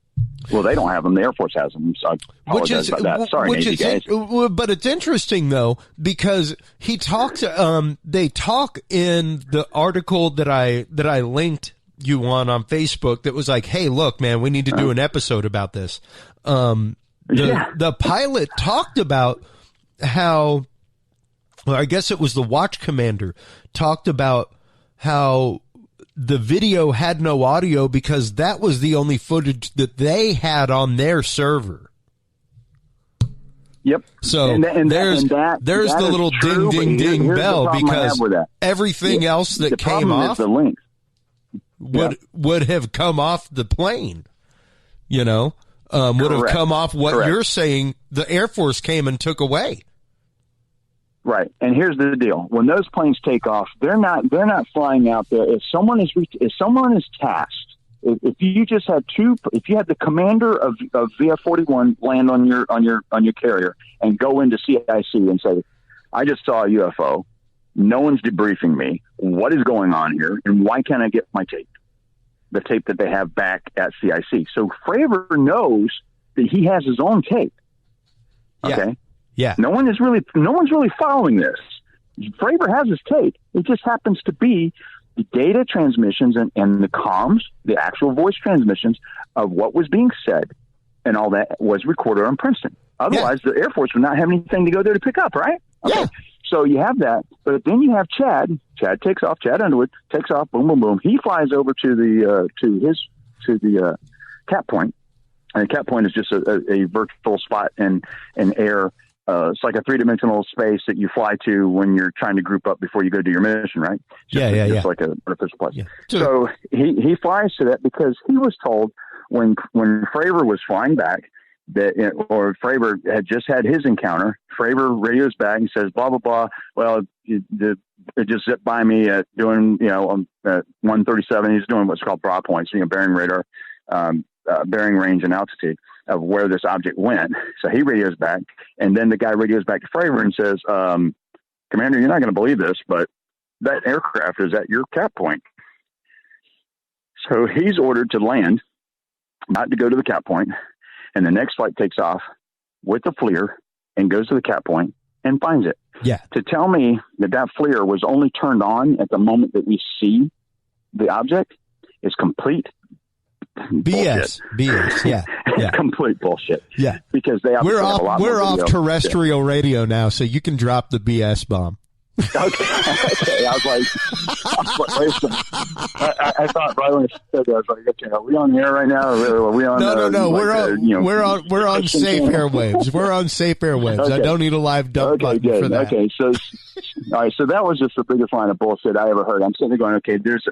Well, they don't have them. The Air Force has them. So I apologize about that. Sorry, Navy guys. But it's interesting though, because he talks. They talk in the article that I linked you on Facebook. That was like, hey, look, man, we need to do an episode about this. The pilot talked about how. Well, I guess it was the watch commander talked about how the video had no audio because that was the only footage that they had on their server. Yep. So there's the little true, ding bell, because everything else that came off would have come off the plane, would have come off what you're saying the Air Force came and took away. Right, and here's the deal: when those planes take off, they're not flying out there. If someone is tasked, if you had the commander of VF-41 land on your carrier and go into CIC and say, "I just saw a UFO. No one's debriefing me. What is going on here? And why can't I get my tape? The tape that they have back at CIC." So Fravor knows that he has his own tape. Okay. Yeah. No one's really following this. Fravor has his tape. It just happens to be the data transmissions and the comms, the actual voice transmissions of what was being said, and all that was recorded on Princeton. Otherwise, the Air Force would not have anything to go there to pick up, right? Okay. Yeah. So you have that, but then you have Chad. Chad takes off. Chad Underwood takes off. Boom, boom, boom. He flies over to the cap point, and the cap point is just a virtual spot in air. It's like a three-dimensional space that you fly to when you're trying to group up before you go do your mission, right? It's like an artificial place. Yeah. So he flies to that because he was told when Fravor was flying back or Fravor had just had his encounter. Fravor radios back and says, blah, blah, blah. Well, it just zipped by me at doing, at 137. He's doing what's called broad points, bearing radar, bearing range and altitude of where this object went. So he radios back, and then the guy radios back to Fravor and says, Commander, you're not going to believe this, but that aircraft is at your cap point. So he's ordered to land, not to go to the cap point, and the next flight takes off with the FLIR and goes to the cap point and finds it. Yeah. To tell me that FLIR was only turned on at the moment that we see the object is complete BS. Yeah. Complete bullshit. Yeah. Because we're off terrestrial radio now, so you can drop the BS bomb. Okay. I was like, wait a second. I thought right when I said that, I was like, okay, are we on the air right now? Or are we on? No. We're on safe airwaves. We're on safe airwaves. Okay. I don't need a live dump button for that. Okay, so all right, so that was just the biggest line of bullshit I ever heard. I'm sitting there going, okay, there's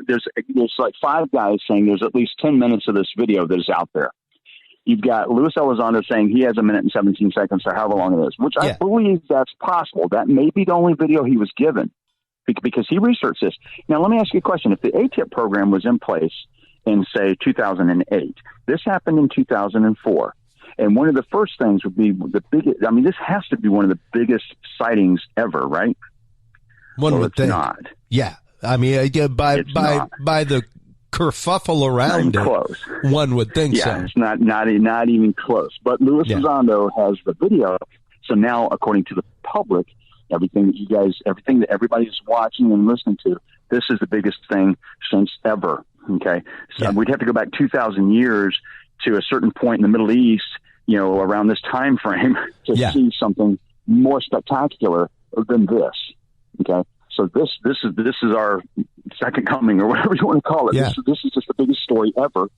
like 5 guys saying there's at least 10 minutes of this video that is out there. You've got Luis Elizando saying he has 1 minute and 17 seconds or however long it is, which I believe that's possible. That may be the only video he was given because he researched this. Now, let me ask you a question. If the AATIP program was in place in, say, 2008, this happened in 2004. And one of the first things would be the biggest, this has to be one of the biggest sightings ever, right? One would think. Not. Yeah. By the kerfuffle around close. One would think so. Yeah, it's not even close. But Luis Elizando has the video. So now, according to the public, everything that everybody's watching and listening to, this is the biggest thing since ever. Okay. So we'd have to go back 2,000 years to a certain point in the Middle East, around this time frame to see something more spectacular than this. Okay. So this is our second coming, or whatever you want to call it. Yeah. This is just the biggest story ever,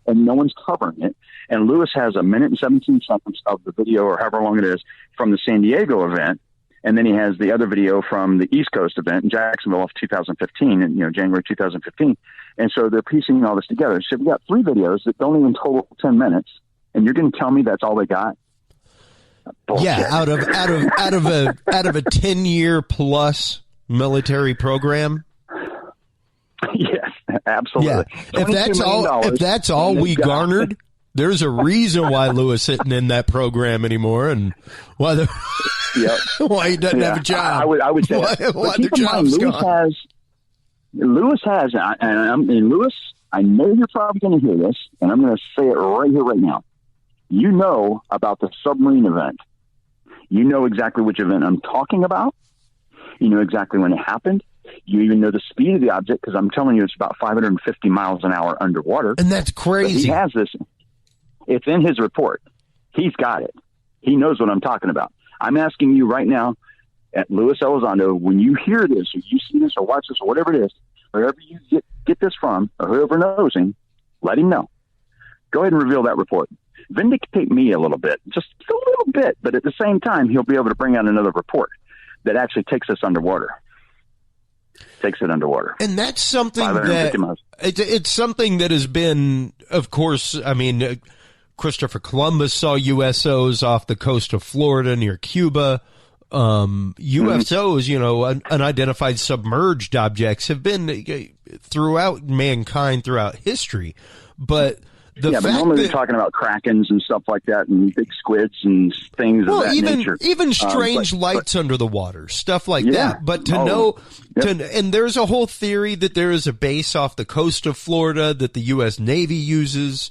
and no one's covering it. And Luis has 1 minute and 17 seconds of the video, or however long it is, from the San Diego event, and then he has the other video from the East Coast event in Jacksonville of 2015, and January 2015. And so they're piecing all this together. So we got 3 videos that don't even total 10 minutes, and you're going to tell me that's all they got? Bullshit. Yeah, out of a 10-year plus military program. Yes, absolutely. Yeah. If that's all we garnered, there's a reason why Luis isn't in that program anymore, and why he doesn't have a job. I would say why the job's gone. Luis has, and Luis, I know you're probably going to hear this, and I'm going to say it right here, right now. You know about the submarine event. You know exactly which event I'm talking about. You know exactly when it happened. You even know the speed of the object, because I'm telling you it's about 550 miles an hour underwater. And that's crazy. But he has this. It's in his report. He's got it. He knows what I'm talking about. I'm asking you right now, at Luis Elizando, when you hear this, or you see this, or watch this, or whatever it is, wherever you get this from, or whoever knows him, let him know. Go ahead and reveal that report. Vindicate me a little bit, just a little bit, but at the same time, he'll be able to bring out another report that actually takes us underwater. Takes it underwater. And that's something that it's something that has been, of course, I mean, Christopher Columbus saw USOs off the coast of Florida near Cuba. USOs, you know, unidentified submerged objects have been throughout mankind, throughout history. But but normally they're talking about krakens and stuff like that, and big squids and things of that nature. Even strange lights under the water, stuff like that. But to know, and there's a whole theory that there is a base off the coast of Florida that the U.S. Navy uses.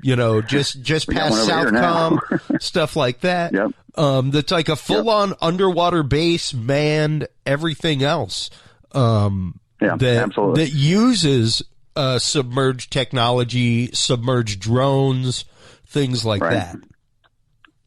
You know, just past Southcom, stuff like that. That's like a full-on underwater base, manned, everything else. That uses submerged technology, submerged drones, things like that.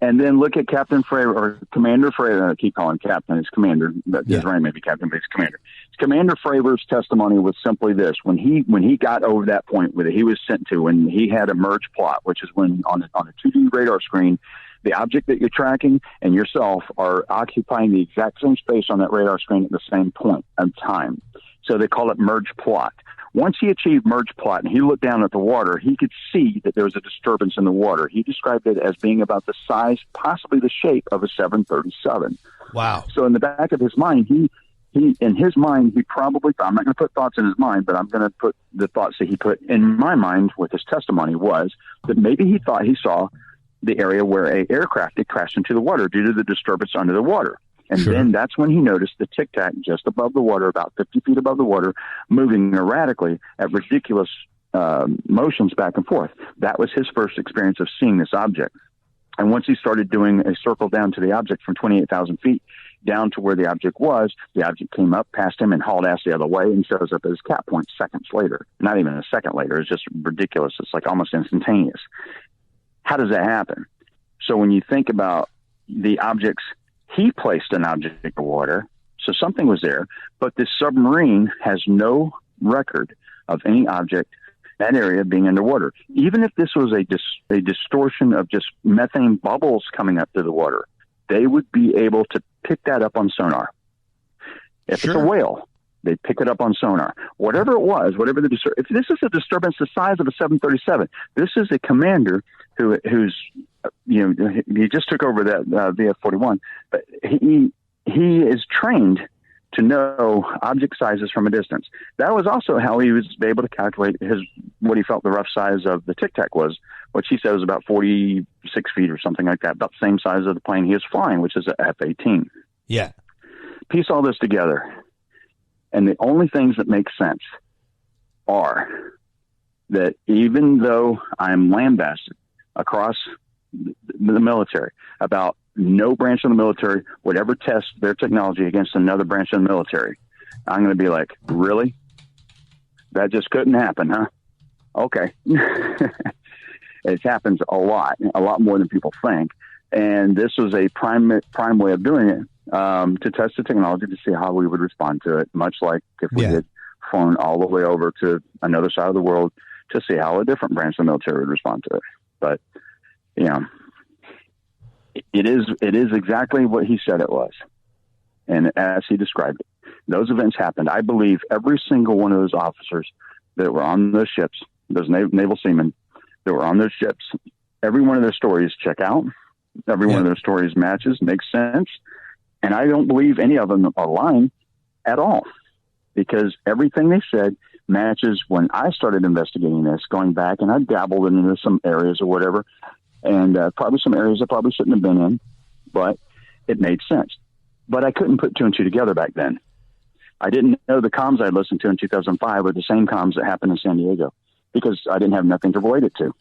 And then look at Captain Fravor, or Commander Fravor. I keep calling Captain. It's Commander. But his rank may be Captain, but it's Commander. Commander Fravor's testimony was simply this: when he got over that point where he was sent to, when he had a merge plot, which is when on a 2D radar screen, the object that you're tracking and yourself are occupying the exact same space on that radar screen at the same point of time. So they call it merge plot. Once he achieved merge plot and he looked down at the water, he could see that there was a disturbance in the water. He described it as being about the size, possibly the shape of a 737. Wow. So in the back of his mind, he probably thought, I'm not going to put thoughts in his mind, but I'm going to put the thoughts that he put in my mind with his testimony was that maybe he thought he saw the area where an aircraft had crashed into the water due to the disturbance under the water. And then that's when he noticed the Tic-Tac just above the water, about 50 feet above the water, moving erratically at ridiculous motions back and forth. That was his first experience of seeing this object. And once he started doing a circle down to the object from 28,000 feet down to where the object was, the object came up past him and hauled ass the other way and shows up at his cap point seconds later. Not even a second later. It's just ridiculous. It's like almost instantaneous. How does that happen? So when you think about the objects, he placed an object in the water, so something was there, but this submarine has no record of any object in that area being underwater. Even if this was a distortion of just methane bubbles coming up through the water, they would be able to pick that up on sonar. If it's a whale, they'd pick it up on sonar. Whatever it was, if this is a disturbance the size of a 737, this is a commander who's he just took over that VF-41, but he is trained to know object sizes from a distance. That was also how he was able to calculate what he felt the rough size of the Tic-Tac was, which he said was about 46 feet or something like that, about the same size of the plane he was flying, which is an F-18. Yeah. Piece all this together, and the only things that make sense are that even though I'm lambasted across the military about no branch of the military would ever test their technology against another branch of the military, I'm going to be like, really? That just couldn't happen, huh? Okay. It happens a lot more than people think. And this was a prime way of doing it, to test the technology to see how we would respond to it, much like if we had flown all the way over to another side of the world to see how a different branch of the military would respond to it. But, it is exactly what he said it was. And as he described it, those events happened. I believe every single one of those officers that were on those ships, those naval seamen that were on those ships, every one of their stories check out. Every one of their stories matches, makes sense. And I don't believe any of them are lying at all, because everything they said matches when I started investigating this, going back, and I dabbled into some areas or whatever, and probably some areas I probably shouldn't have been in, but it made sense. But I couldn't put two and two together back then. I didn't know the comms I listened to in 2005 were the same comms that happened in San Diego, because I didn't have nothing to relate it to.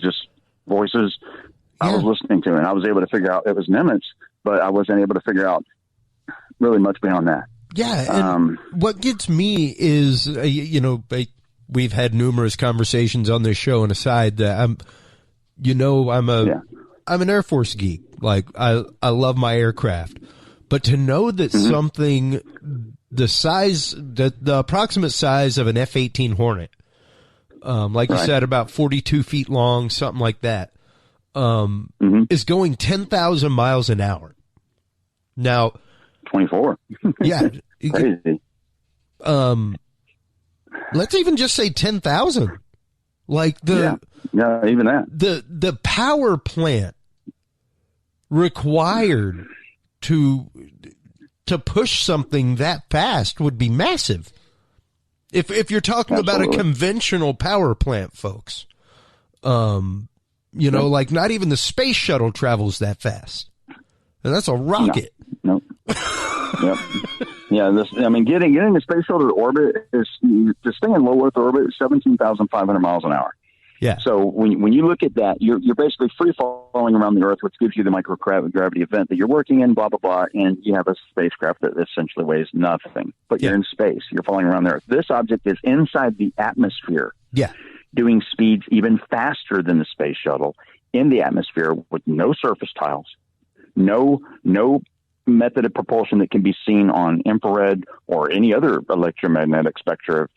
just voices I was listening to, and I was able to figure out it was Nimitz, but I wasn't able to figure out really much beyond that. Yeah, and what gets me is, we've had numerous conversations on this show, and aside that I'm an Air Force geek. Like, I love my aircraft, but to know that something the approximate size of an F-18 Hornet, like you said, about 42 feet long, something like that, is going 10,000 miles an hour. Now, 24. Yeah. Crazy. Let's even just say 10,000. Like even that. The power plant required to push something that fast would be massive. If you're talking about a conventional power plant, folks, like not even the space shuttle travels that fast, and that's a rocket. No. Yep. Yeah. Getting the space shuttle to orbit is to stay in low Earth orbit is 17,500 miles an hour. Yeah. So when you look at that, you're basically free falling around the Earth, which gives you the microgravity event that you're working in, blah, blah, blah, and you have a spacecraft that essentially weighs nothing. But you're in space. You're falling around the Earth. This object is inside the atmosphere. Yeah. Doing speeds even faster than the space shuttle in the atmosphere with no surface tiles, no method of propulsion that can be seen on infrared or any other electromagnetic spectra,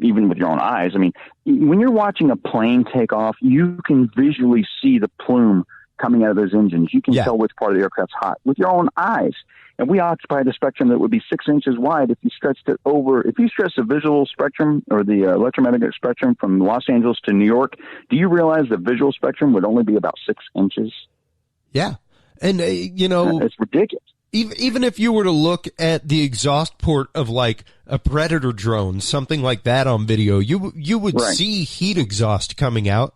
even with your own eyes. I mean, when you're watching a plane take off, you can visually see the plume coming out of those engines. You can tell which part of the aircraft's hot with your own eyes. And we occupied a spectrum that would be 6 inches wide if you stretched it over. If you stretch the visual spectrum or the electromagnetic spectrum from Los Angeles to New York, do you realize the visual spectrum would only be about 6 inches? Yeah. And, it's ridiculous. Even if you were to look at the exhaust port of like a Predator drone, something like that on video, you would see heat exhaust coming out.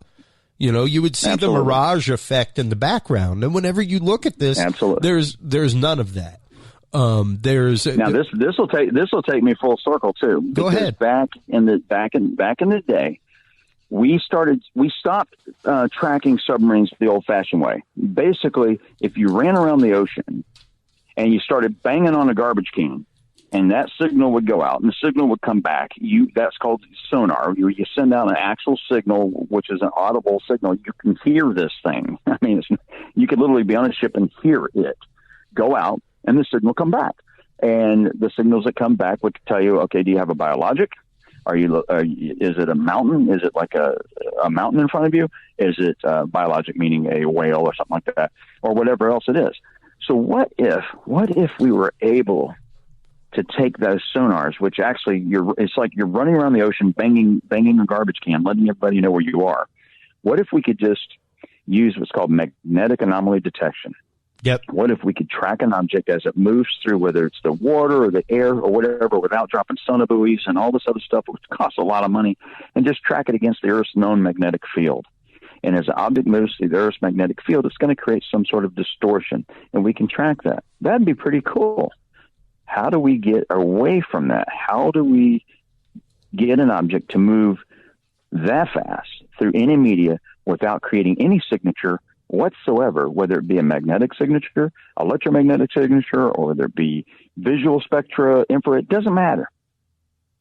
You would see the mirage effect in the background. And whenever you look at this, there's none of that. This will take me full circle too. Go ahead. Back in the day, we stopped tracking submarines the old-fashioned way. Basically, if you ran around the ocean and you started banging on a garbage can, and that signal would go out, and the signal would come back. That's called sonar. You send out an actual signal, which is an audible signal. You can hear this thing. I mean, you could literally be on a ship and hear it go out, and the signal come back. And the signals that come back would tell you, okay, do you have a biologic? Is it a mountain? Is it like a mountain in front of you? Is it biologic, meaning a whale or something like that, or whatever else it is? So what if we were able to take those sonars, which actually it's like you're running around the ocean, banging a garbage can, letting everybody know where you are. What if we could just use what's called magnetic anomaly detection? Yep. What if we could track an object as it moves through, whether it's the water or the air or whatever, without dropping sonobuoys and all this other stuff, which costs a lot of money, and just track it against the Earth's known magnetic field? And as the object moves through the Earth's magnetic field, it's going to create some sort of distortion, and we can track that. That'd be pretty cool. How do we get away from that? How do we get an object to move that fast through any media without creating any signature whatsoever, whether it be a magnetic signature, electromagnetic signature, or whether it be visual spectra, infrared? It doesn't matter.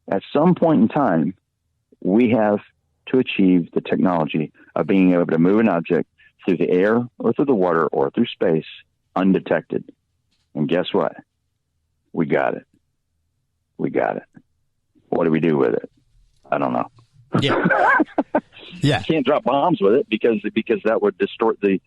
At some point in time, we have to achieve the technology of being able to move an object through the air or through the water or through space undetected. And guess what? We got it. What do we do with it? I don't know. Yeah. Yeah. You can't drop bombs with it because that would distort the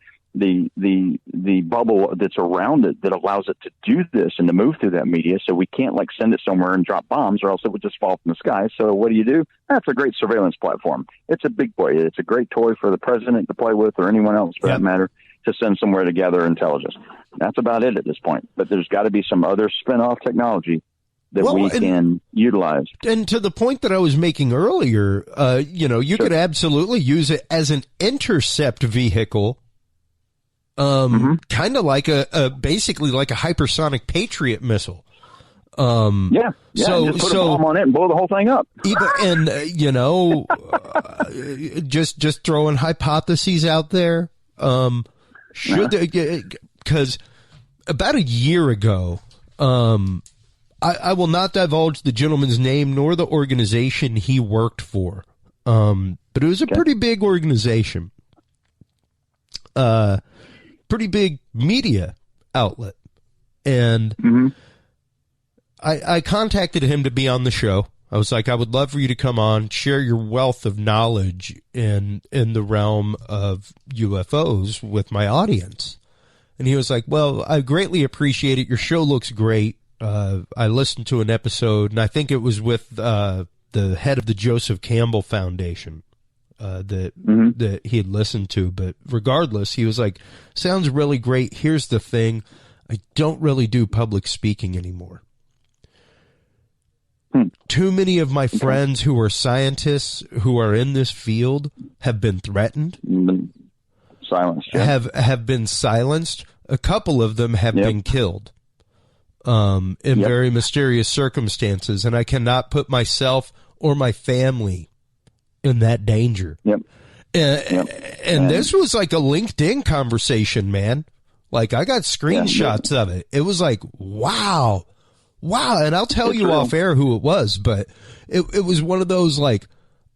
bubble that's around it that allows it to do this and to move through that media. So we can't send it somewhere and drop bombs, or else it would just fall from the sky. So what do? That's a great surveillance platform. It's a big boy. It's a great toy for the president to play with, or anyone else for that matter, to send somewhere to gather intelligence. That's about it at this point. But there's got to be some other spin-off technology that we can utilize. And to the point that I was making earlier, you could absolutely use it as an intercept vehicle, kind of like basically like a hypersonic Patriot missile. So just put a bomb on it and blow the whole thing up. just throwing hypotheses out there. Because about a year ago, I will not divulge the gentleman's name nor the organization he worked for, but it was a pretty big organization, pretty big media outlet, and I contacted him to be on the show. I was like, I would love for you to come on, share your wealth of knowledge in the realm of UFOs with my audience. And he was like, well, I greatly appreciate it. Your show looks great. I listened to an episode, and I think it was with the head of the Joseph Campbell Foundation that he had listened to. But regardless, he was like, sounds really great. Here's the thing. I don't really do public speaking anymore. Too many of my friends who are scientists who are in this field have been threatened. Silenced. Yeah. Have been silenced. A couple of them have been killed in very mysterious circumstances, and I cannot put myself or my family in that danger. And this was like a LinkedIn conversation, man. Like, I got screenshots of it. It was like, wow. And I'll tell you off air who it was, but it was one of those like,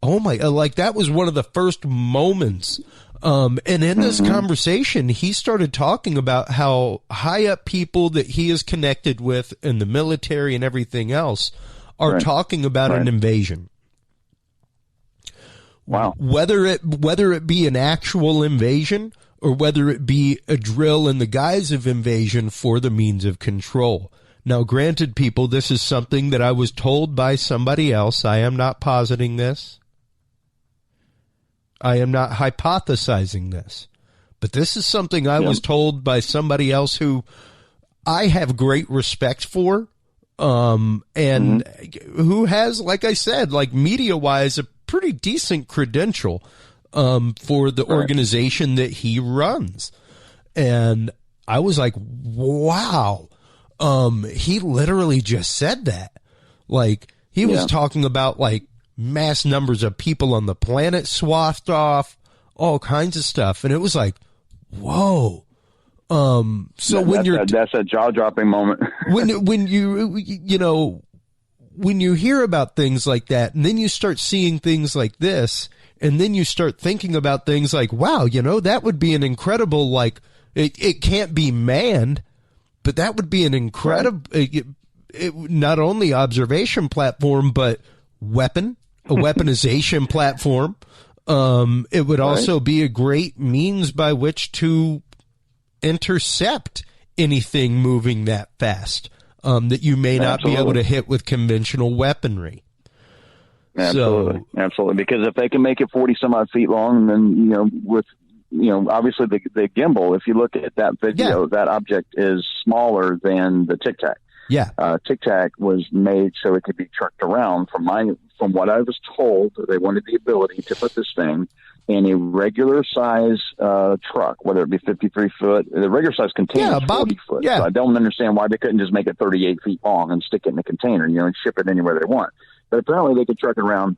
oh my, like that was one of the first moments. And in this conversation, he started talking about how high up people that he is connected with in the military and everything else are talking about an invasion. Wow. Whether it be an actual invasion or whether it be a drill in the guise of invasion for the means of control. Now, granted, people, this is something that I was told by somebody else. I am not positing this. I am not hypothesizing this. But this is something I was told by somebody else who I have great respect for, and who has, like I said, like media-wise, a pretty decent credential for the organization that he runs. And I was like, wow. He literally just said that. Like, he was talking about, like, mass numbers of people on the planet swathed off, all kinds of stuff. And it was like, whoa. So that's a jaw-dropping moment. when you hear about things like that, and then you start seeing things like this, and then you start thinking about things like, wow, that would be an incredible, like, it can't be manned, but that would be an incredible, not only observation platform, but a weaponization platform. It would also be a great means by which to intercept anything moving that fast that you may not be able to hit with conventional weaponry. Absolutely. Because if they can make it 40 some odd feet long, then, obviously the gimbal, if you look at that video, that object is smaller than the Tic-Tac. Yeah. Tic-Tac was made so it could be trucked around. From what I was told, they wanted the ability to put this thing in a regular size truck, whether it be 53 foot. The regular size container is 40 foot. Yeah. So I don't understand why they couldn't just make it 38 feet long and stick it in a container, and ship it anywhere they want. But apparently they could truck it around.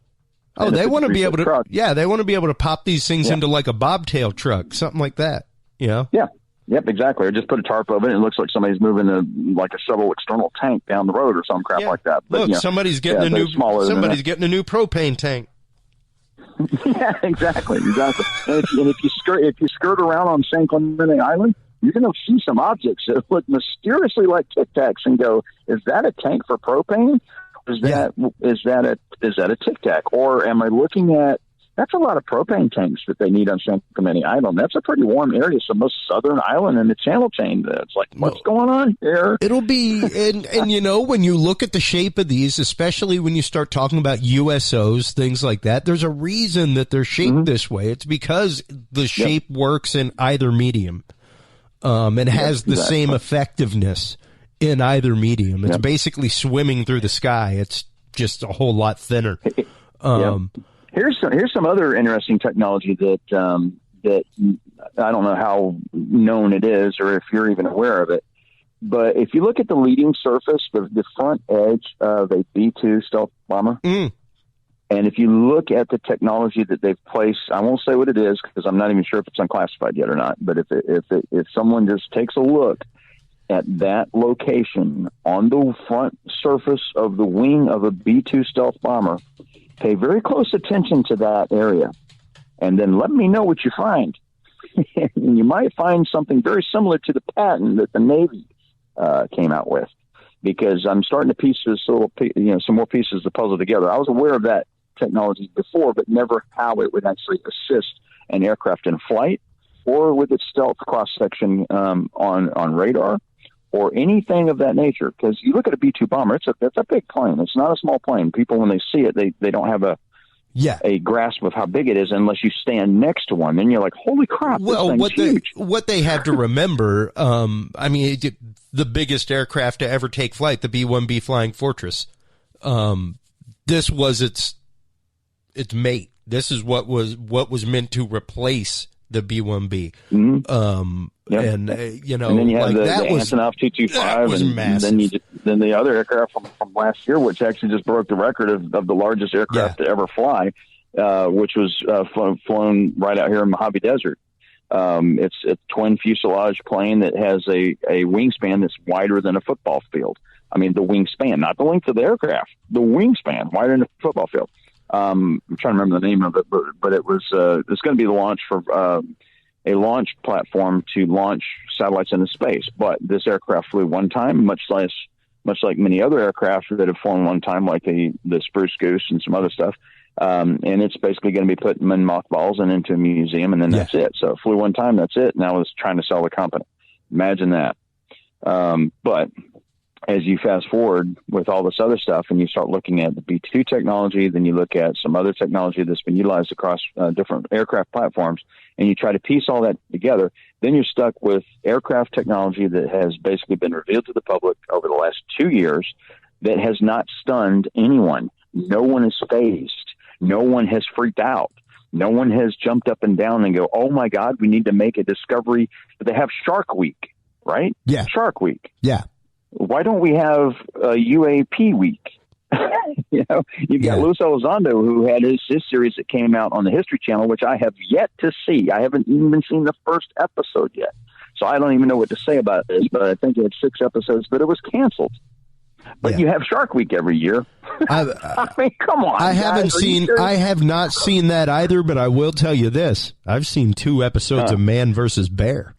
Oh, they want to be able to. Yeah, they want to be able to pop these things into like a bobtail truck, something like that. Yeah. Yep, exactly. Or just put a tarp over it. And it looks like somebody's moving a shovel external tank down the road or some crap like that. But, look, somebody's getting a new propane tank. Yeah, exactly. And if you skirt around on San Clemente Island, you're going to see some objects that look mysteriously like Tic-Tacs and go, is that a tank for propane? Is that a Tic-Tac? Or am I looking at, that's a lot of propane tanks that they need on San Clemente Island. That's a pretty warm area. It's the most southern island in the channel chain. It's like, what's going on here? It'll be, and when you look at the shape of these, especially when you start talking about USOs, things like that, there's a reason that they're shaped this way. It's because the shape works in either medium, and has the same effectiveness in either medium. It's basically swimming through the sky. It's just a whole lot thinner. Here's some other interesting technology that I don't know how known it is or if you're even aware of it. But if you look at the leading surface, the front edge of a B-2 stealth bomber, And if you look at the technology that they've placed, I won't say what it is because I'm not even sure if it's unclassified yet or not. But if someone just takes a look at that location on the front surface of the wing of a B-2 stealth bomber, pay very close attention to that area, and then let me know what you find. And you might find something very similar to the patent that the Navy came out with, because I'm starting to piece this little, some more pieces of the puzzle together. I was aware of that technology before, but never how it would actually assist an aircraft in flight or with its stealth cross-section on radar or anything of that nature. Because you look at a B-2 bomber, it's a big plane. It's not a small plane. People, when they see it, they don't have a grasp of how big it is unless you stand next to one. Then you're like, holy crap, well, this thing's huge. What they have to remember, the biggest aircraft to ever take flight, the B-1B Flying Fortress, this was its mate. This is what was meant to replace the B-1B. Mm-hmm. And then you have the Antonov 225, and then the other aircraft from last year, which actually just broke the record of the largest aircraft to ever fly, which was flown right out here in Mojave Desert. It's a twin fuselage plane that has a wingspan that's wider than a football field. I mean, the wingspan, not the length of the aircraft, the wingspan wider than a football field. I'm trying to remember the name of it, but it was it's going to be the launch for a launch platform to launch satellites into space. But this aircraft flew one time, much like many other aircraft that have flown one time, like the Spruce Goose and some other stuff. And it's basically going to be put in mothballs and into a museum, and then that's it. So it flew one time, that's it. Now it's trying to sell the company. Imagine that. But as you fast forward with all this other stuff and you start looking at the B-2 technology, then you look at some other technology that's been utilized across different aircraft platforms, and you try to piece all that together, then you're stuck with aircraft technology that has basically been revealed to the public over the last 2 years that has not stunned anyone. No one is phased. No one has freaked out. No one has jumped up and down and go, oh, my God, we need to make a discovery. They have Shark Week, right? Yeah. Shark Week. Yeah. Why don't we have a UAP week? You've got Luis Elizando, who had his series that came out on the History Channel, which I have yet to see. I haven't even seen the first episode yet. So I don't even know what to say about this, but I think it had 6 episodes, but it was canceled. But you have Shark Week every year. I mean, come on. I have not seen that either, but I will tell you this. I've seen 2 episodes of Man versus Bear.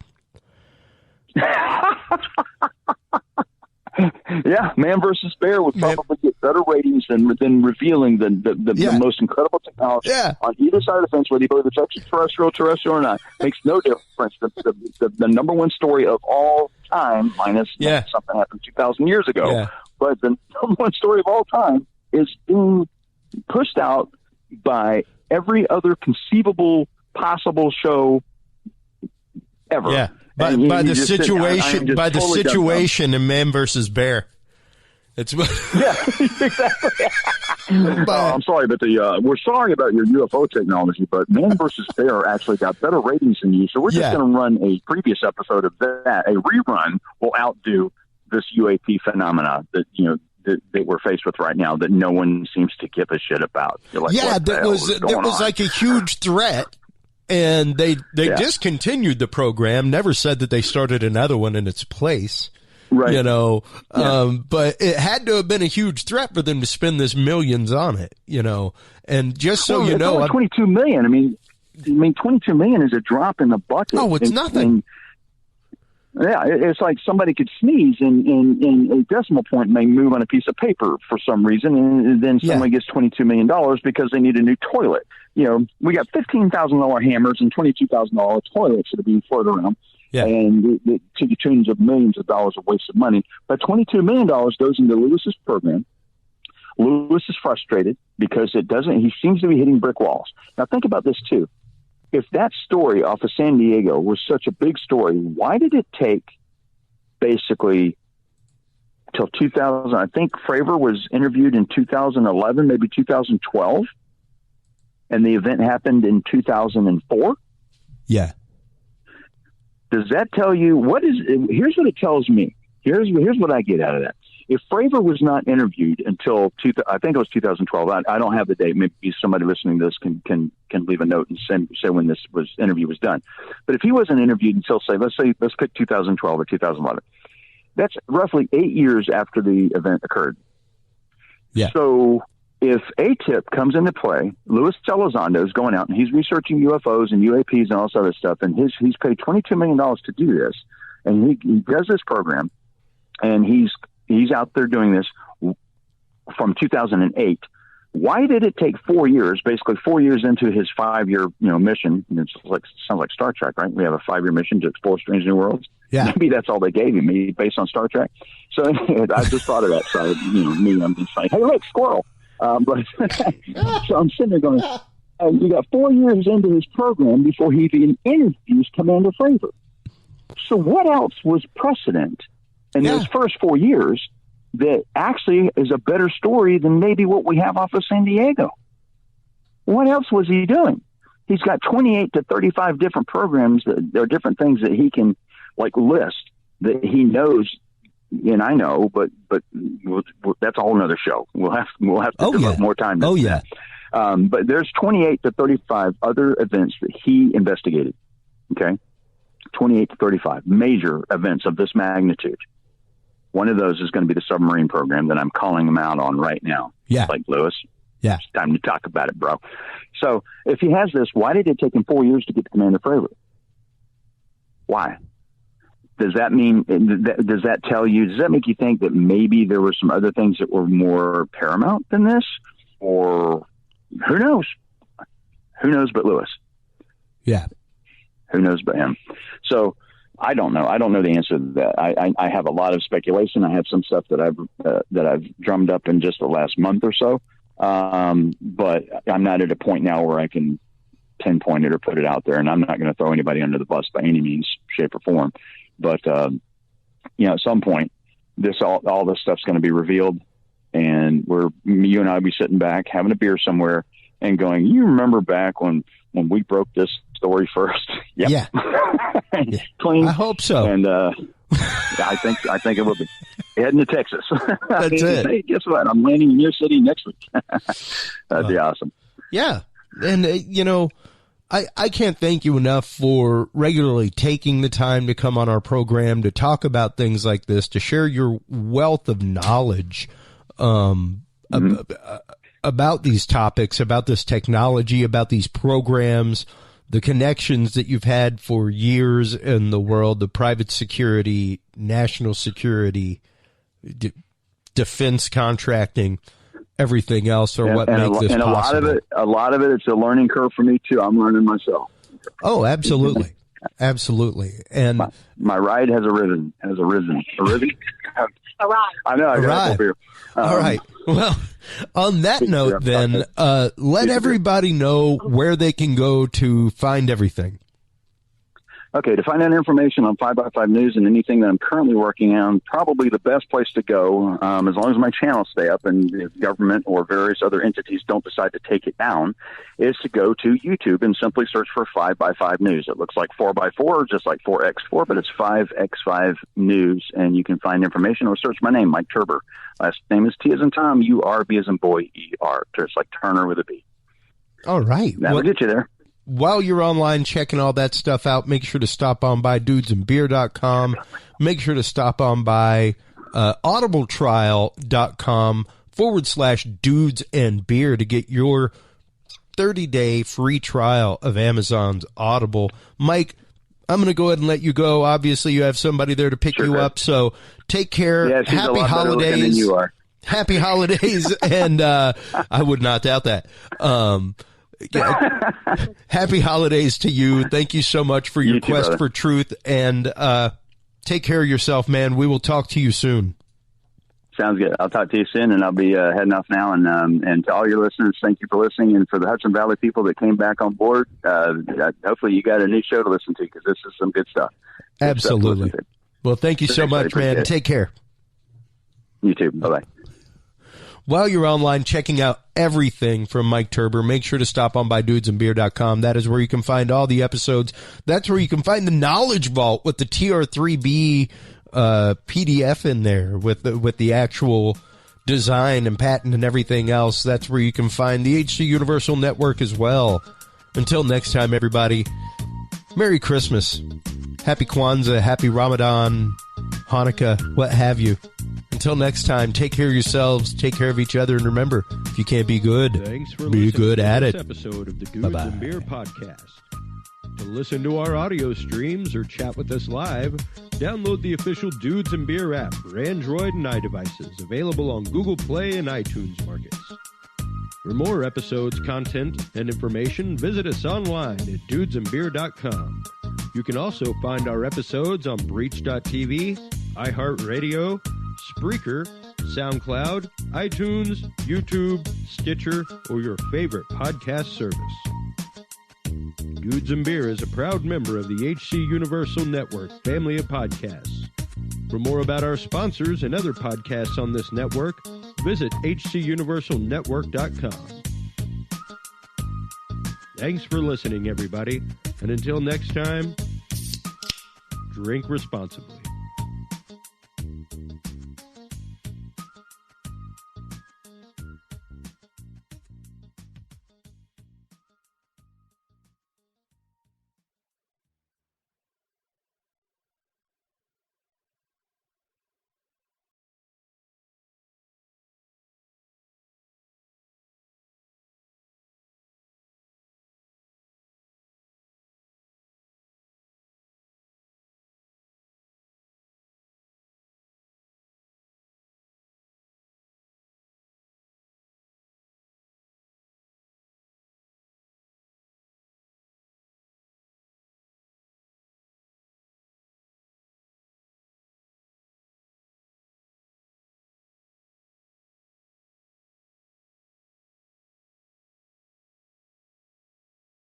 Yeah, Man versus Bear would probably get better ratings than revealing the most incredible technology on either side of the fence, whether you believe it's extraterrestrial, terrestrial, or not. Makes no difference. The number one story of all time, minus something happened 2,000 years ago, but the number one story of all time is being pushed out by every other conceivable possible show ever. Yeah. By the situation in Man versus Bear. It's exactly. I'm sorry, but we're sorry about your UFO technology, but Man versus Bear actually got better ratings than you. So we're just going to run a previous episode of that. A rerun will outdo this UAP phenomena that that we're faced with right now that no one seems to give a shit about. You're like, there was like a huge threat. And they discontinued the program, never said that they started another one in its place. Right. But it had to have been a huge threat for them to spend this millions on it, And just so you know, only $22 million. I mean, $22 million is a drop in the bucket. Oh, it's nothing. It's like somebody could sneeze and a decimal point may move on a piece of paper for some reason, and then someone gets $22 million because they need a new toilet. We got $15,000 hammers and $22,000 toilets that are being floated around, and to the tunes of millions of dollars of wasted money. But $22 million goes into Lewis's program. Lewis is frustrated because he seems to be hitting brick walls. Now think about this too. If that story off of San Diego was such a big story, why did it take basically till 2000? I think Fravor was interviewed in 2011, maybe 2012, and the event happened in 2004. Yeah. Does that tell you here's what it tells me. Here's what I get out of that. If Fravor was not interviewed until I think it was 2012. I don't have the date. Maybe somebody listening to this can leave a note and say when this interview was done. But if he wasn't interviewed until let's pick 2012 or 2011. That's roughly 8 years after the event occurred. Yeah. So if AATIP comes into play, Luis Elizando is going out and he's researching UFOs and UAPs and all this other stuff, and he's paid $22 million to do this, and he does this program, and he's out there doing this from 2008. Why did it take 4 years, basically 4 years into his 5-year mission? It sounds like Star Trek, right? We have a 5-year mission to explore strange new worlds. Yeah. Maybe that's all they gave him, maybe based on Star Trek. So I just thought of that side. Me, I'm just like, hey, look, squirrel. But so I'm sitting there going, you got 4 years into his program before he even interviews Commander Fravor. So what else was precedent in those first 4 years that actually is a better story than maybe what we have off of San Diego? What else was he doing? He's got 28 to 35 different programs there are different things that he can list that he knows, and I know, but that's a whole nother show. We'll have to devote more time to that. But there's 28 to 35 other events that he investigated. Okay, 28 to 35 major events of this magnitude. One of those is going to be the submarine program that I'm calling him out on right now. Yeah, Lewis. Yeah, it's time to talk about it, bro. So if he has this, why did it take him 4 years to get to Commander Fravor? Why? Does that mean, does that tell you, does that make you think that maybe there were some other things that were more paramount than this? Or who knows? Who knows but Lewis? Yeah. Who knows but him? So I don't know. I don't know the answer to that. I have a lot of speculation. I have some stuff that I've drummed up in just the last month or so. But I'm not at a point now where I can pinpoint it or put it out there. And I'm not going to throw anybody under the bus by any means, shape, or form. But, at some point, all this stuff's going to be revealed, and you and I will be sitting back, having a beer somewhere, and going, you remember back when we broke this story first? Yep. Yeah. Clean. I hope so. And I think it will be. Heading to Texas. That's it. Hey, guess what? I'm landing in your city next week. That'd be awesome. Yeah. And, I can't thank you enough for regularly taking the time to come on our program to talk about things like this, to share your wealth of knowledge about these topics, about this technology, about these programs, the connections that you've had for years in the world, the private security, national security, defense contracting, everything else, or what makes this possible. A lot of it, it's a learning curve for me too. I'm learning myself. Oh, absolutely. Absolutely. And my ride has arisen. A risen? A ride. I know. I got it here. All right. Well, on that note, then, let everybody know where they can go to find everything. Okay, to find out information on 5x5 News and anything that I'm currently working on, probably the best place to go, as long as my channels stay up and the government or various other entities don't decide to take it down, is to go to YouTube and simply search for 5x5 News. It looks like 4x4, just like 4x4, but it's 5x5 News, and you can find information or search my name, Mike Turber. Last name is T as in Tom, U-R, B as in boy, E-R. It's like Turner with a B. All right. That'll get you there. While you're online checking all that stuff out, make sure to stop on by dudesandbeer.com. Make sure to stop on by audibletrial.com/dudesandbeer to get your 30-day free trial of Amazon's Audible. Mike, I'm going to go ahead and let you go. Obviously, you have somebody there to pick you up, so take care. Yeah, Happy holidays. Than you are. Happy holidays, and I would not doubt that. Happy holidays to you. Thank you so much for your quest for truth, and take care of yourself, man. We will talk to you soon. Sounds good. I'll talk to you soon, and I'll be heading off now. And to all your listeners, thank you for listening. And for the Hudson Valley people that came back on board, hopefully you got a new show to listen to, because this is some good stuff. Absolutely. Well, thank you so much, man. Take care. You too. Bye-bye. While you're online checking out everything from Mike Turber, make sure to stop on by dudesandbeer.com. That is where you can find all the episodes. That's where you can find the Knowledge Vault with the TR3B PDF in there with the actual design and patent and everything else. That's where you can find the HC Universal Network as well. Until next time, everybody, Merry Christmas, Happy Kwanzaa, Happy Ramadan, Hanukkah, what have you. Until next time, take care of yourselves, take care of each other, and remember, if you can't be good, be good at it. Episode of the Dudes and Beer Podcast. To listen to our audio streams or chat with us live, download the official Dudes and Beer app for Android and iDevices, available on Google Play and iTunes markets. For more episodes, content, and information, visit us online at dudesandbeer.com. You can also find our episodes on Breach.tv, iHeartRadio, Spreaker, SoundCloud, iTunes, YouTube, Stitcher, or your favorite podcast service. Dudes and Beer is a proud member of the HC Universal Network family of podcasts. For more about our sponsors and other podcasts on this network, visit hcuniversalnetwork.com. Thanks for listening, everybody, and until next time, drink responsibly.